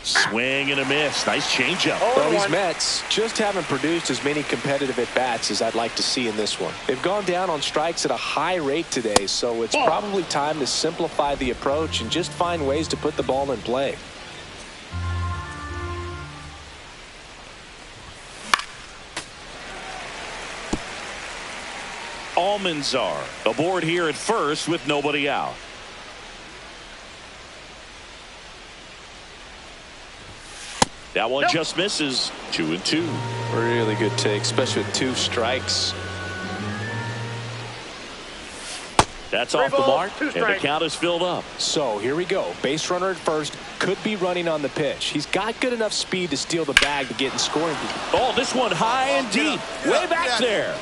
Swing and a miss. Nice changeup. Well, these Mets just haven't produced as many competitive at-bats as I'd like to see in this one. They've gone down on strikes at a high rate today, so it's probably time to simplify the approach and just find ways to put the ball in play. Almanzar aboard here at first with nobody out. That one just misses. 2-2. Really good take, especially with 2 strikes. That's off the mark, and the count is filled up. So here we go. Base runner at first, could be running on the pitch. He's got good enough speed to steal the bag to get in scoring. Oh, this one high and deep. Way back there.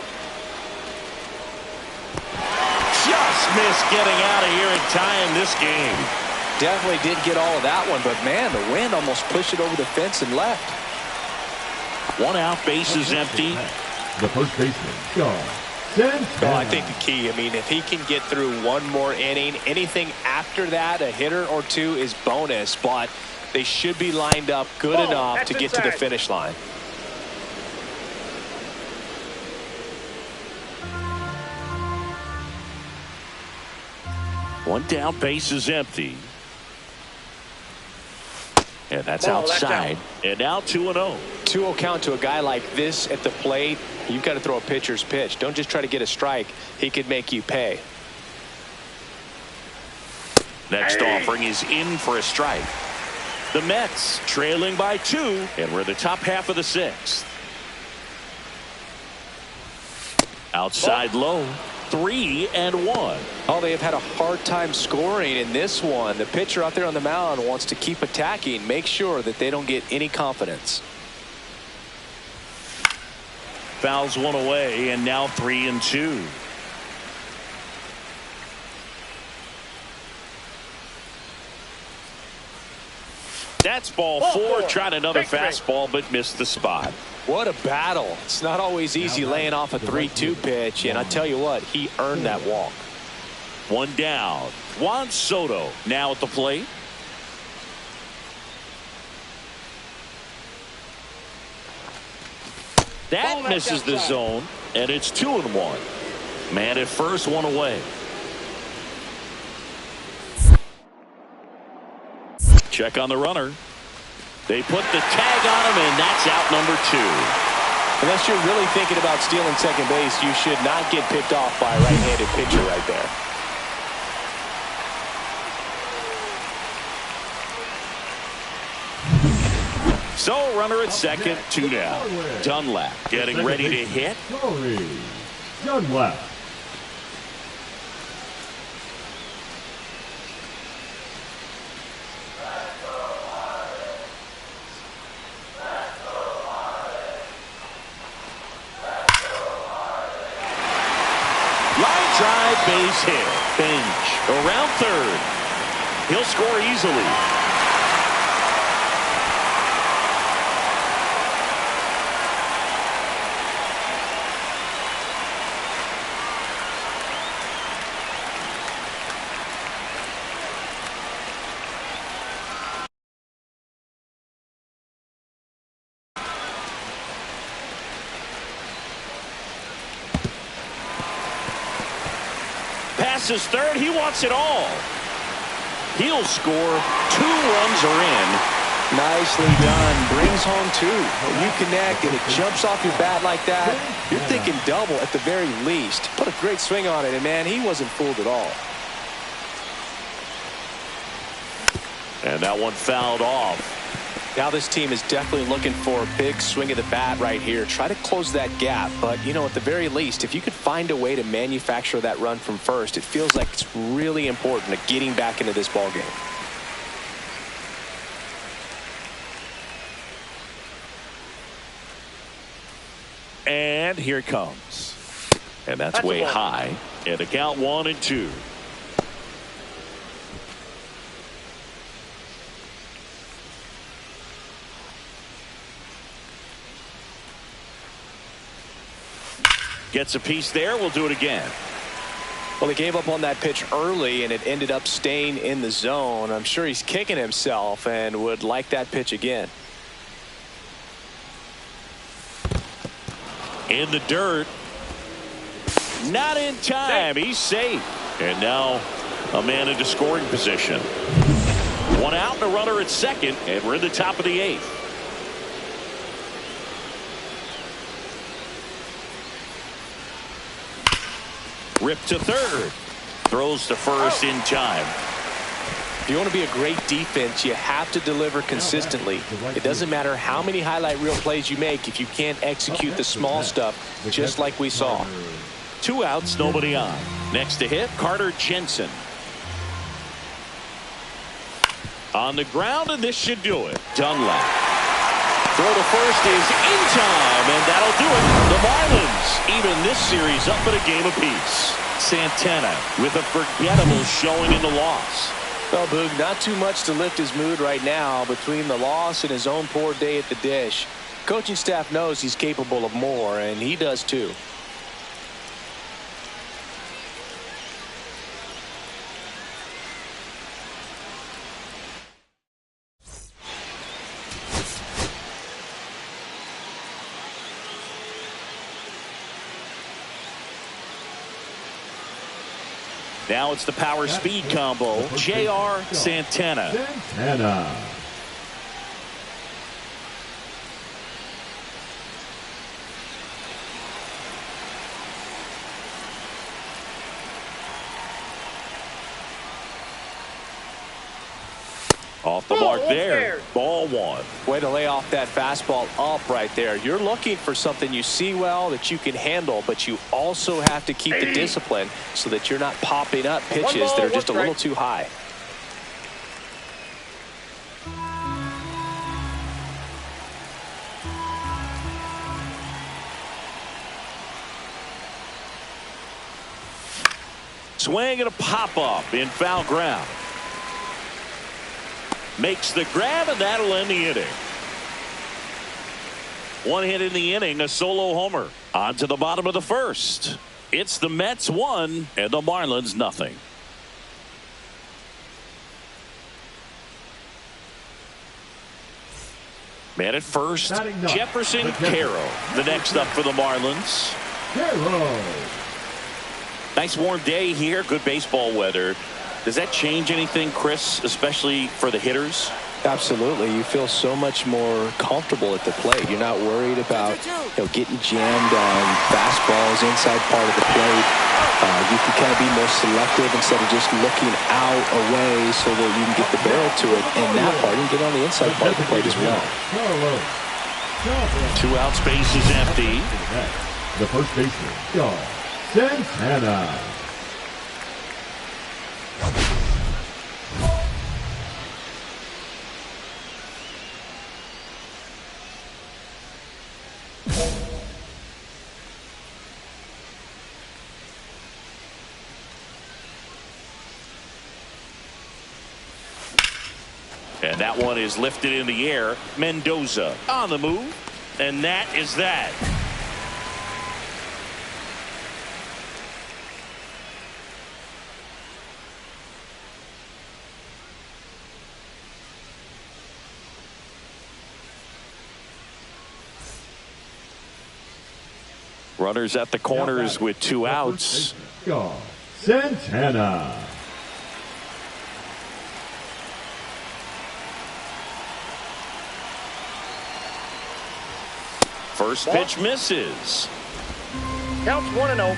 Just missed getting out of here in time this game. Definitely did get all of that one, but man, the wind almost pushed it over the fence and left. 1 out, base is empty. The first baseman, Santana. Well, I think the key, I mean, if he can get through 1 more inning, anything after that, a hitter or 2 is bonus, but they should be lined up good enough to get to the finish line. One down, base is empty. And that's Ball, that's outside. out. And now 2-0. 2-0 count to a guy like this at the plate. You've got to throw a pitcher's pitch. Don't just try to get a strike. He could make you pay. Next offering is in for a strike. The Mets trailing by 2, and we're in the top half of the 6th. Outside low, 3-1. Oh, they have had a hard time scoring in this one. The pitcher out there on the mound wants to keep attacking, make sure that they don't get any confidence. Fouls one away, and now 3-2. That's ball 4. Tried another fastball, but missed the spot. What a battle. It's not always easy laying off a 3-2 pitch, and I tell you what, he earned that walk. One down. Juan Soto now at the plate. That misses the zone, and it's 2-1. Man at first, one away. Check on the runner. They put the tag on him, and that's out number 2. Unless you're really thinking about stealing second base, you should not get picked off by a right-handed pitcher right there. So runner at second, 2 down. Dunlap getting ready to hit. Dunlap. Line drive, base hit. Bench around third. He'll score easily. Passes third. He wants it all. He'll score. 2 runs are in. Nicely done. Brings home 2. When you connect and it jumps off your bat like that, you're thinking double at the very least. Put a great swing on it, and man, he wasn't fooled at all. And that one fouled off. Now this team is definitely looking for a big swing of the bat right here. Try to close that gap. But, you know, at the very least, if you could find a way to manufacture that run from first, it feels like it's really important to getting back into this ball game. And here it comes. And that's way high. And the count 1-2. Gets a piece there. We'll do it again. Well, they gave up on that pitch early, and it ended up staying in the zone. I'm sure he's kicking himself and would like that pitch again. In the dirt. Not in time. He's safe. And now a man into scoring position. 1 out and a runner at second, and we're in the top of the 8th. Ripped to third. Throws to first in time. If you want to be a great defense, you have to deliver consistently. It doesn't matter how many highlight reel plays you make if you can't execute the small stuff, just like we saw. 2 outs, nobody on. Next to hit, Carter Jensen. On the ground, and this should do it. Dunlap. Throw to first is in time, and that'll do it. The Marlins even this series up at a game apiece. Santana with a forgettable showing in the loss. Well, Boog, not too much to lift his mood right now between the loss and his own poor day at the dish. Coaching staff knows he's capable of more, and he does too. Now it's the power speed combo. J.R. Santana. Off the mark there. Ball one. Way to lay off that fastball up right there. You're looking for something you see well that you can handle, but you also have to keep the discipline so that you're not popping up pitches that are just a little too high. Swing and a pop-up in foul ground. Makes the grab, and that'll end the inning. One hit in the inning, a solo homer. On to the bottom of the first. It's the Mets 1 and the Marlins nothing. Man at first, Jefferson Caro. The next up for the Marlins. Caro. Nice warm day here. Good baseball weather. Does that change anything, Chris, especially for the hitters? Absolutely. You feel so much more comfortable at the plate. You're not worried about getting jammed on fastballs inside part of the plate. You can kind of be more selective instead of just looking out away so that you can get the barrel to it. And that part, you can get on the inside part of the plate as well. 2 outs, base is empty. The first baseman, Santana. And that one is lifted in the air. Mendoza on the move. And that is that. Runners at the corners with 2 outs. Santana. First pitch misses. Counts 1-0.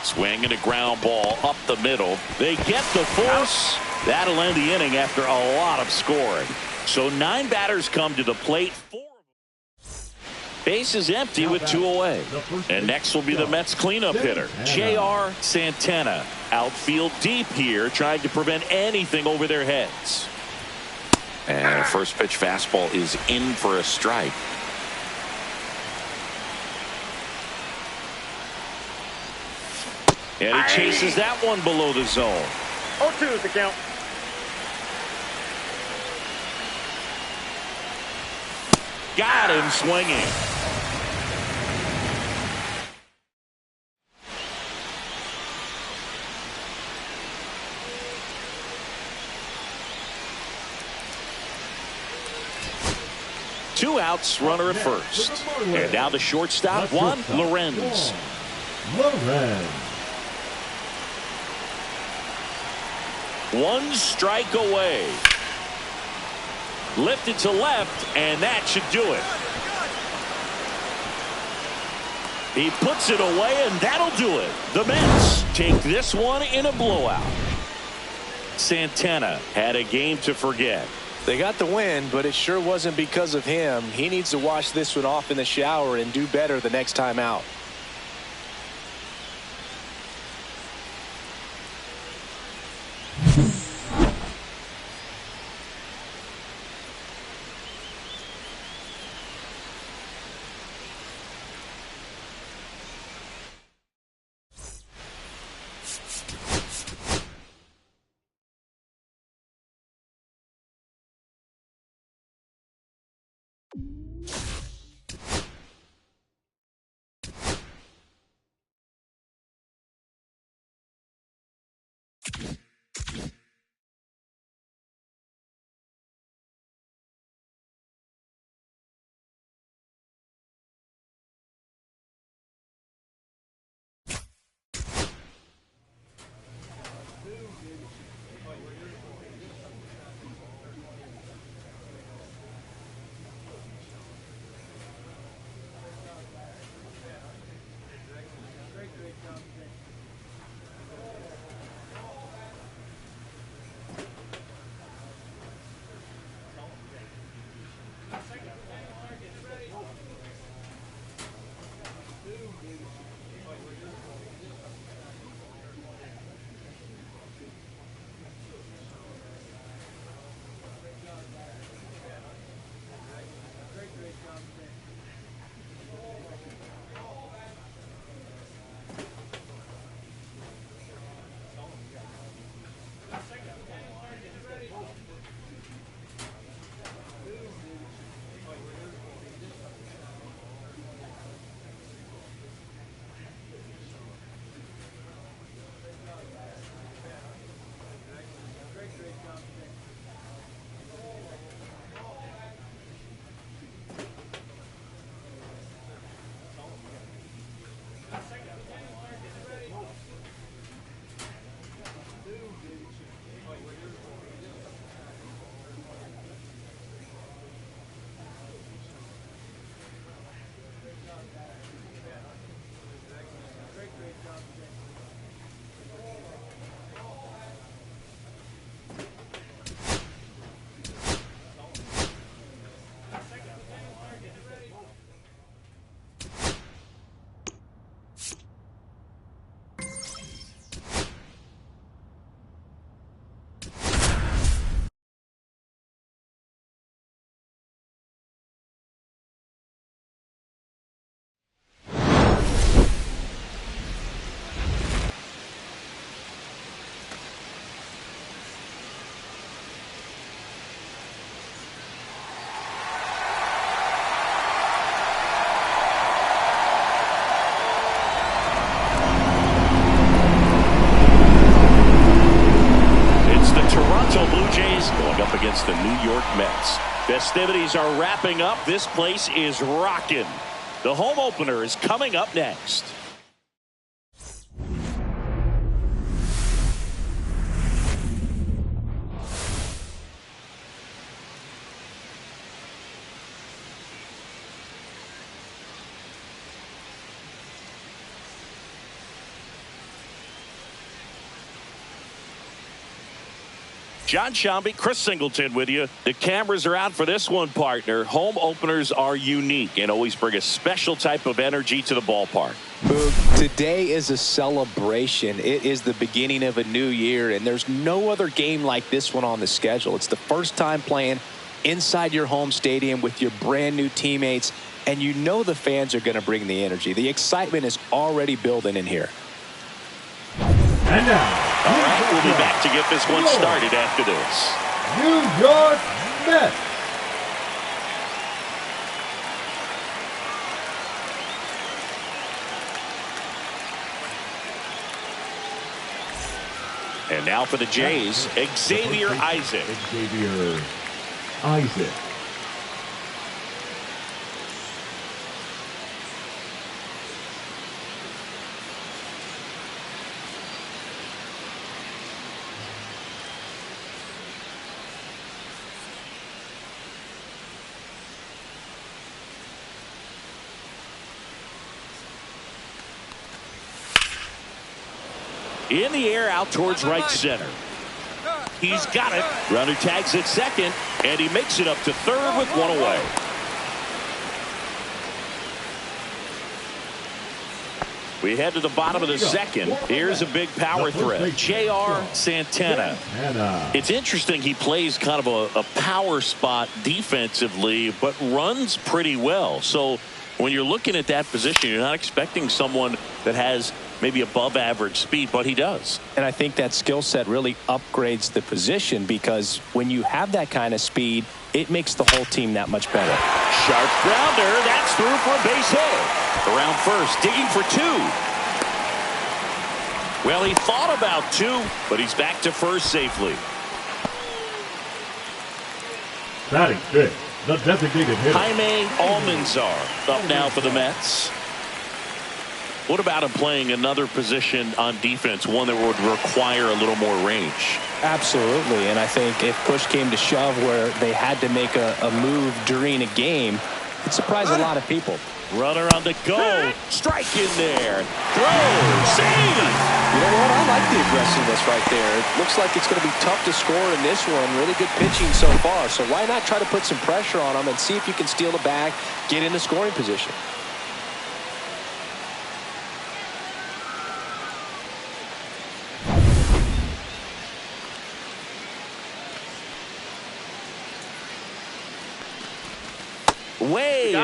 Swing and a ground ball up the middle. They get the force. That'll end the inning after a lot of scoring. So 9 batters come to the plate. 4. Base is empty with 2 away. And next will be the Mets cleanup hitter, J.R. Santana. Outfield deep here, trying to prevent anything over their heads. And a first pitch fastball is in for a strike. And he chases that one below the zone. 0-2 is the count. Got him swinging. Two outs, runner at first. And now the shortstop, Juan Lorenz. One strike away. Lifted to left, and that should do it. He puts it away, and that'll do it. The Mets take this one in a blowout. Santana had a game to forget. They got the win, but it sure wasn't because of him. He needs to wash this one off in the shower and do better the next time out. Against the New York Mets. Festivities are wrapping up. This place is rocking. The home opener is coming up next. John Shambi, Chris Singleton with you. The cameras are out for this one, partner. Home openers are unique and always bring a special type of energy to the ballpark. Boog, today is a celebration. It is the beginning of a new year, and there's no other game like this one on the schedule. It's the first time playing inside your home stadium with your brand new teammates, and you know the fans are going to bring the energy. The excitement is already building in here. And now, all right, we'll be back to get this one started after this. New York Mets. And now for the Jays, Xavier Isaac. Xavier Isaac. In the air out towards right center. He's got it. Runner tags at second, and he makes it up to third with one away. We head to the bottom of the second. Here's a big power threat. J.R. Santana. It's interesting he plays kind of a power spot defensively, but runs pretty well. So when you're looking at that position, you're not expecting someone that has maybe above average speed, but he does. And I think that skill set really upgrades the position, because when you have that kind of speed, it makes the whole team that much better. Sharp grounder. That's through for a base hit. Around first, digging for two. Well, he thought about two, but he's back to first safely. Batting fifth, the designated hitter, Jaime Almanzar up now for the Mets. What about him playing another position on defense, one that would require a little more range? Absolutely, and I think if push came to shove where they had to make a move during a game, it surprised a lot of people. Runner on the go. Strike in there. Throw. Save. You know what? I like the aggressiveness right there. It looks like it's going to be tough to score in this one. Really good pitching so far. So why not try to put some pressure on him and see if you can steal the bag, get into scoring position.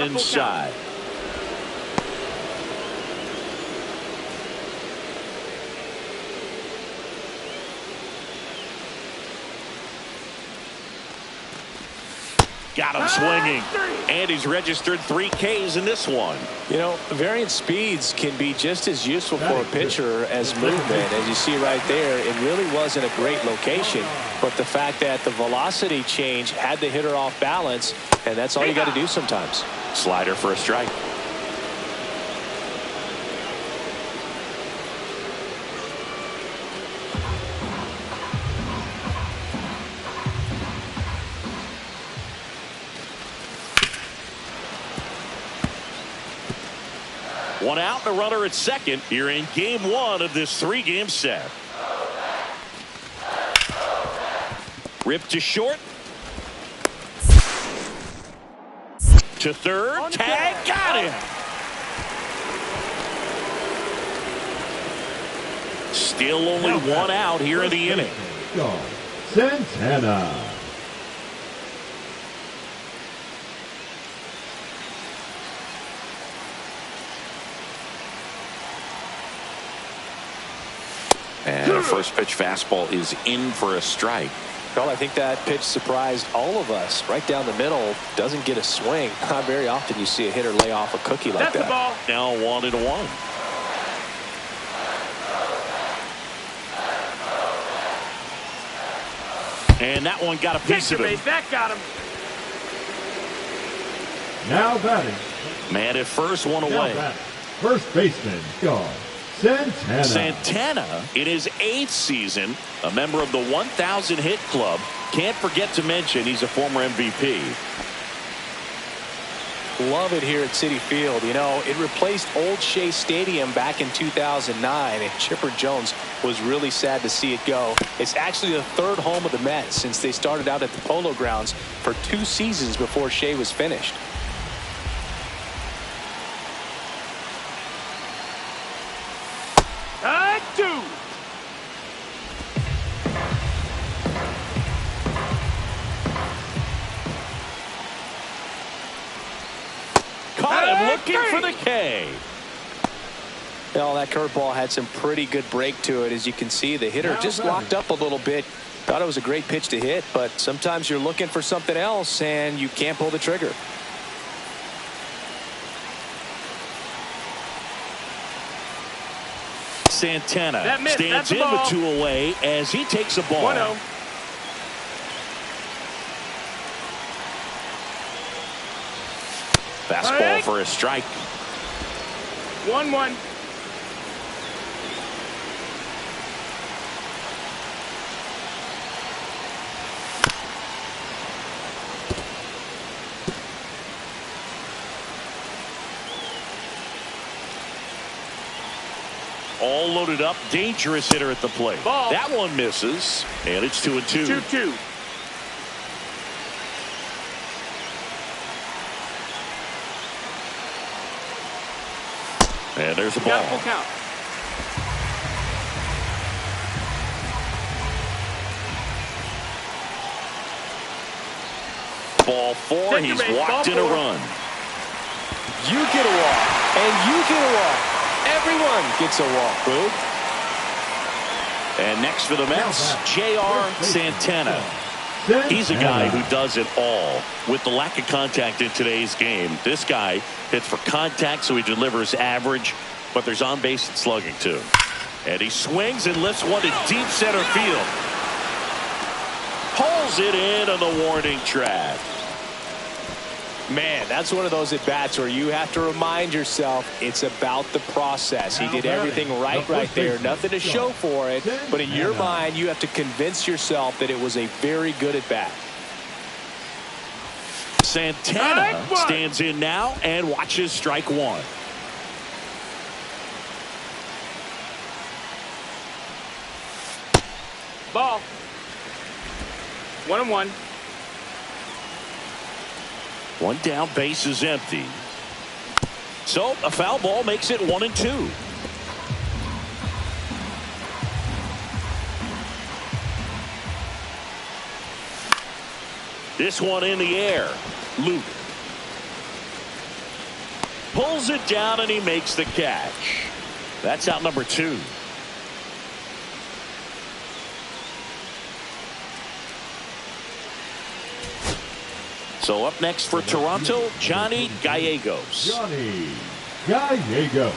inside. Got him swinging. And he's registered 3 Ks in this one. You know, variant speeds can be just as useful for a pitcher as movement. As you see right there, it really wasn't a great location. But the fact that the velocity change had the hitter off balance, and that's all you got to do sometimes. Slider for a strike. One out and a runner at second here in game 1 of this 3-game set. Ripped to short. To third. Tag. Got him. Still only 1 out here in the inning. Santana. And a first pitch fastball is in for a strike. Well, I think that pitch surprised all of us. Right down the middle, doesn't get a swing. Not very often you see a hitter lay off a cookie like that. The ball. Now 1-1. And that one got a piece of it. That got him. Now batting. Man at first, 1 away. First baseman, gone. Santana. Santana, in his 8th season, a member of the 1,000 hit club. Can't forget to mention he's a former MVP. Love it here at Citi Field. You know, it replaced Old Shea Stadium back in 2009, and Chipper Jones was really sad to see it go. It's actually the 3rd home of the Mets since they started out at the Polo Grounds for 2 seasons before Shea was finished. Caught him looking for the K. Well, that curveball had some pretty good break to it. As you can see, the hitter just locked up a little bit. Thought it was a great pitch to hit, but sometimes you're looking for something else and you can't pull the trigger. Santana stands in with 2 away as he takes a ball. 1-0. Fastball for a strike. 1-1. All loaded up, dangerous hitter at the plate. Ball. That one misses, and it's 2-2. 2-2. And there's the ball. Full count. Ball 4. Take He's your base. walked in a Ball 4. run. You get a walk, and you get a walk. Everyone gets a walk, Boo. And next for the Mets, J.R. Santana. He's a guy who does it all. With the lack of contact in today's game, this guy hits for contact, so he delivers average, but there's on base and slugging too. And he swings and lifts one to deep center field. Pulls it in on the warning track. Man, that's one of those at-bats where you have to remind yourself it's about the process. He did everything right there. Nothing to show for it. But in your mind, you have to convince yourself that it was a very good at-bat. Santana stands in now and watches strike 1. Ball. 1-1. 1 down, base is empty. So a foul ball makes it 1-2. This one in the air. Luke. pulls it down, and he makes the catch. That's out number 2. So up next for Toronto, Johnny Gallegos. Johnny Gallegos.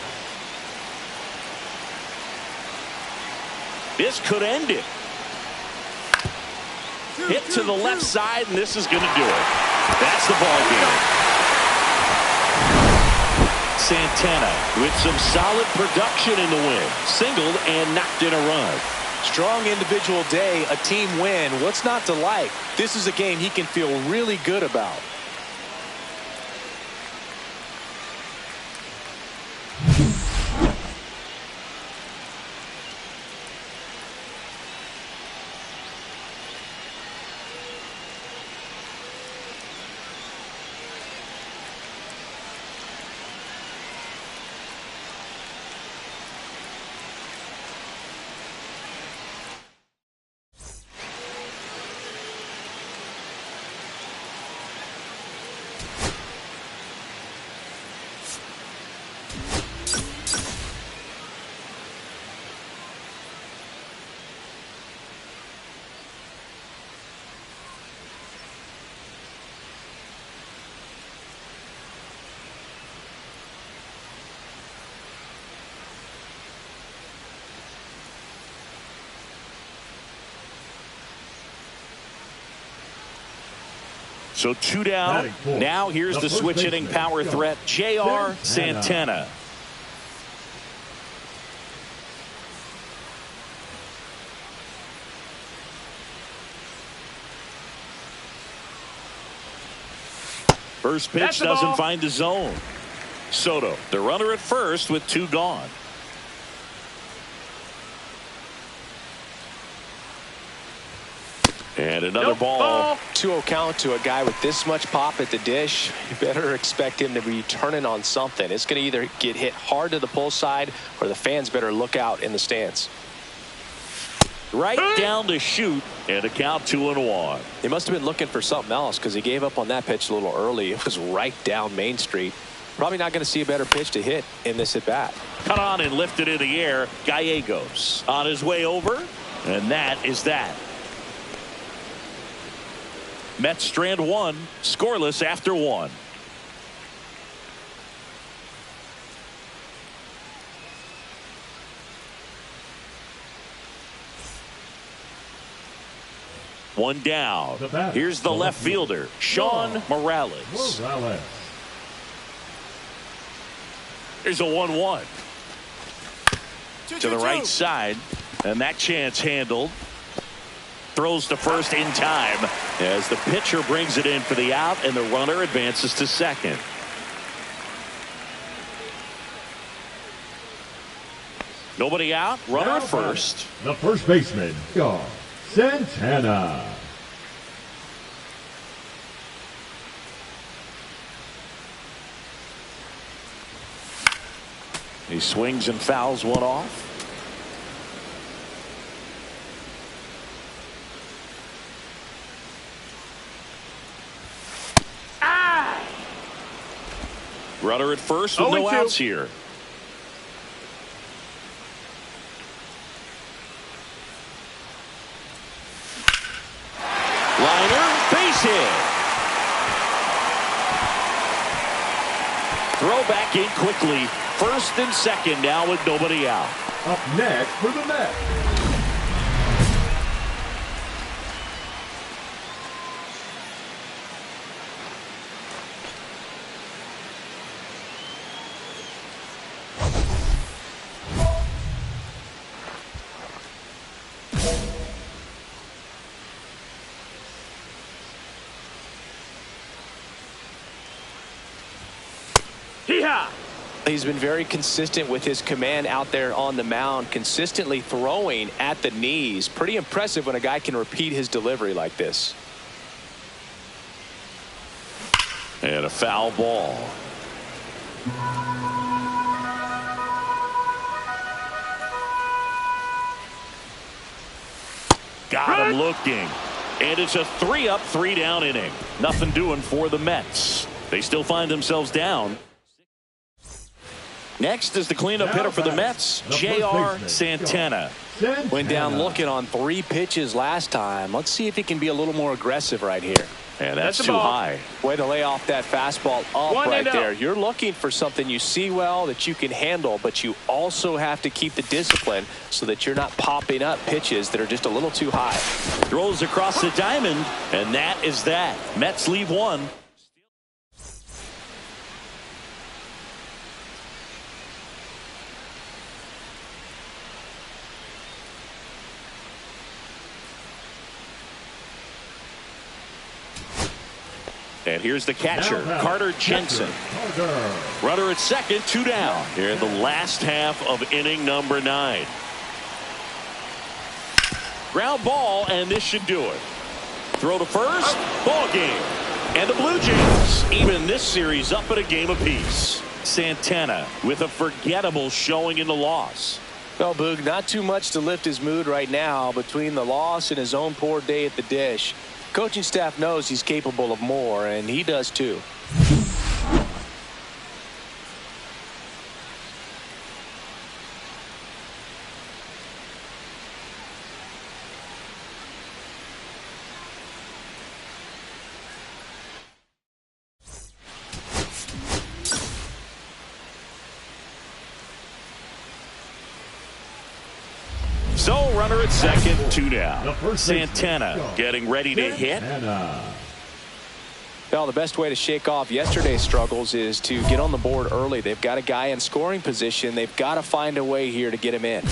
This could end it. Hit to the left side, and this is going to do it. That's the ball game. Santana with some solid production in the win. Singled and knocked in a run. Strong individual day, a team win. What's not to like? This is a game he can feel really good about. So 2 down. Now here's the switch hitting power threat, J.R. Santana. First pitch doesn't find the zone. Soto, the runner at first with 2 gone. And another ball. 2-0 count to a guy with this much pop at the dish. You better expect him to be turning on something. It's going to either get hit hard to the pull side, or the fans better look out in the stands. Right down to shoot, and a count 2-1. He must have been looking for something else, because he gave up on that pitch a little early. It was right down Main Street. Probably not going to see a better pitch to hit in this at bat. Cut on and lifted in the air. Gallegos on his way over, and that is that. Mets strand 1, scoreless after 1. One down. Here's the left fielder, Sean Morales. Here's a 1-1. To the right side, and that chance handled. Throws to first in time as the pitcher brings it in for the out, and the runner advances to second. Nobody out, runner at first. The first baseman, Santana. He swings and fouls one off. Runner at first with no outs here. Liner, base hit. Throw back in quickly. First and second now with nobody out. Up next for the Mets. He's been very consistent with his command out there on the mound, consistently throwing at the knees. Pretty impressive when a guy can repeat his delivery like this. And a foul ball. Got him looking. And it's a 3-up, 3-down inning. Nothing doing for the Mets. They still find themselves down. Next is the cleanup hitter for the Mets, J.R. Santana. Went down looking on 3 pitches last time. Let's see if he can be a little more aggressive right here. And that's too high. Way to lay off that fastball up right there. You're looking for something you see well that you can handle, but you also have to keep the discipline so that you're not popping up pitches that are just a little too high. Throws across the diamond, and that is that. Mets leave 1. And here's the catcher, Carter Jensen. Runner at second, 2 down here in the last half of inning number 9. Ground ball, and this should do it. Throw to first, ball game. And the Blue Jays even this series up at a game apiece. Santana with a forgettable showing in the loss. Well, Boog, not too much to lift his mood right now between the loss and his own poor day at the dish. Coaching staff knows he's capable of more, and he does too. So, runner at second, 2 down. Santana getting ready to hit. Well, the best way to shake off yesterday's struggles is to get on the board early. They've got a guy in scoring position. They've got to find a way here to get him in.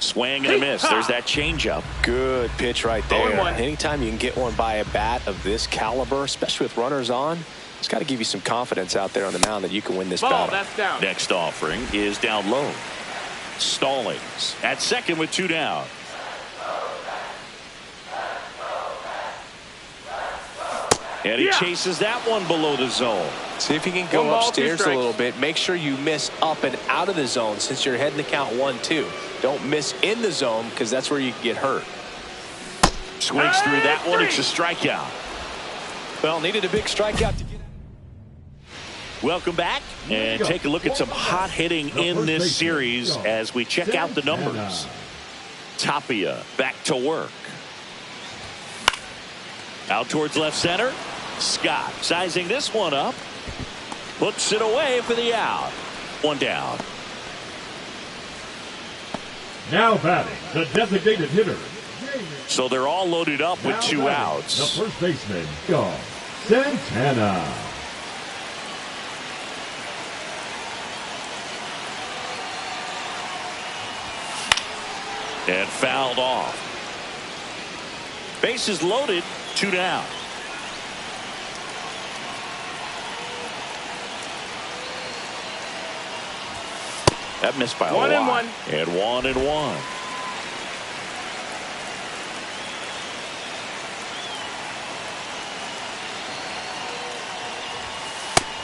Swing and a miss. There's that changeup. Good pitch right there. Anytime you can get one by a bat of this caliber, especially with runners on, it's got to give you some confidence out there on the mound that you can win this battle. That's down. Next offering is down low. Stallings at second with 2 down. And he chases that one below the zone. See if you can go upstairs a little bit. Make sure you miss up and out of the zone since you're heading to count 1-2. Don't miss in the zone because that's where you can get hurt. Swings through that one. It's a strikeout. Well, needed a big strikeout to get. Welcome back and take a look at some hot hitting in this series as we check out the numbers. Tapia back to work. Out towards left center. Scott sizing this one up. Puts it away for the out. 1 down. Now batting, the designated hitter. So they're all loaded up with 2 outs. The first baseman, Santana. And fouled off. Bases loaded, 2 down. That missed by a lot. 1-1. And 1-1.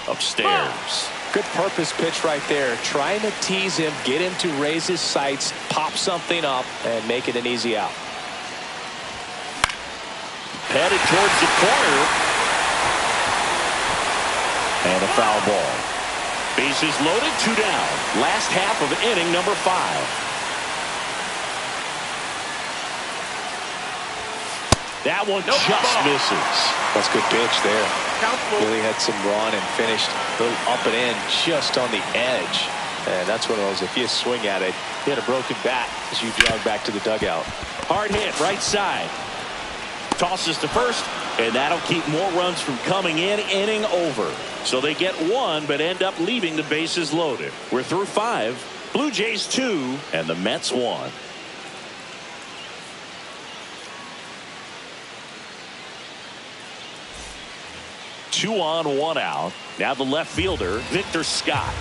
Upstairs. Good purpose pitch right there. Trying to tease him, get him to raise his sights, pop something up, and make it an easy out. Headed towards the corner. And a foul ball. Bases loaded, 2 down. Last half of inning number 5. That one just misses. That's a good pitch there. Really had some run and finished a little up and in just on the edge. And that's one of those, if you swing at it, you had a broken bat as you jog back to the dugout. Hard hit, right side. Tosses to first, and that'll keep more runs from coming in. Inning over. So they get 1, but end up leaving the bases loaded. We're through 5. Blue Jays 2, and the Mets 1. Two on, 1 out. Now the left fielder, Victor Scott.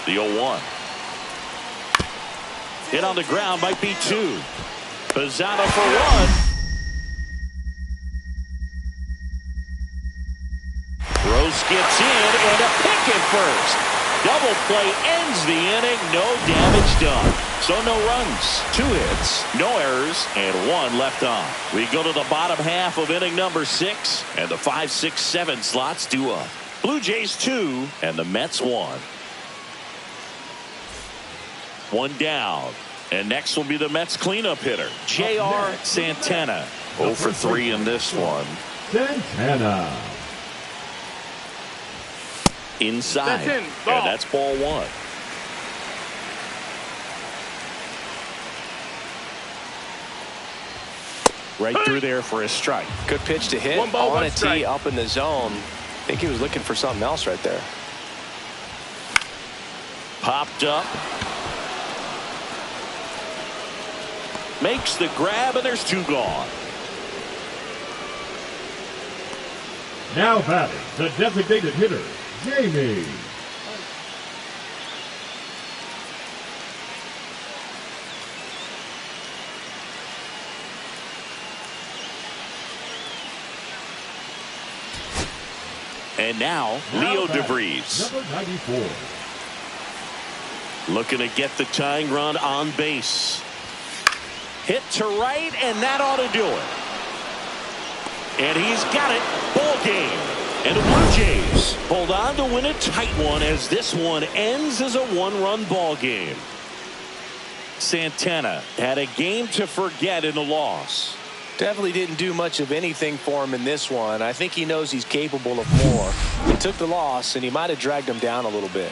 The 0-1. Hit on the ground, might be 2. Pizzano for 1. Rose gets in, and a pick at first. double play ends the inning. No damage done. So no runs, 2 hits, no errors, and 1 left on. We go to the bottom half of inning number 6, and the 5, 6, 7 slots due up. Blue Jays 2 and the Mets 1. 1 down. And next will be the Mets cleanup hitter, J.R. Santana. 0 for 3 in this one. Santana. Inside. That's in. Ball. And that's ball 1. Right through there for a strike. Good pitch to hit 1 ball, on 1 a strike. tee up in the zone. I think he was looking for something else right there. Popped up. Makes the grab, and there's 2 gone. Now batting, the designated hitter, Jamie. And now, Leo DeVries. Number 94. Looking to get the tying run on base. Hit to right, and that ought to do it. And he's got it. Ball game. And the Blue Jays hold on to win a tight one as this one ends as a 1-run ball game. Santana had a game to forget in the loss. Definitely didn't do much of anything for him in this one. I think he knows he's capable of more. He took the loss, and he might have dragged him down a little bit.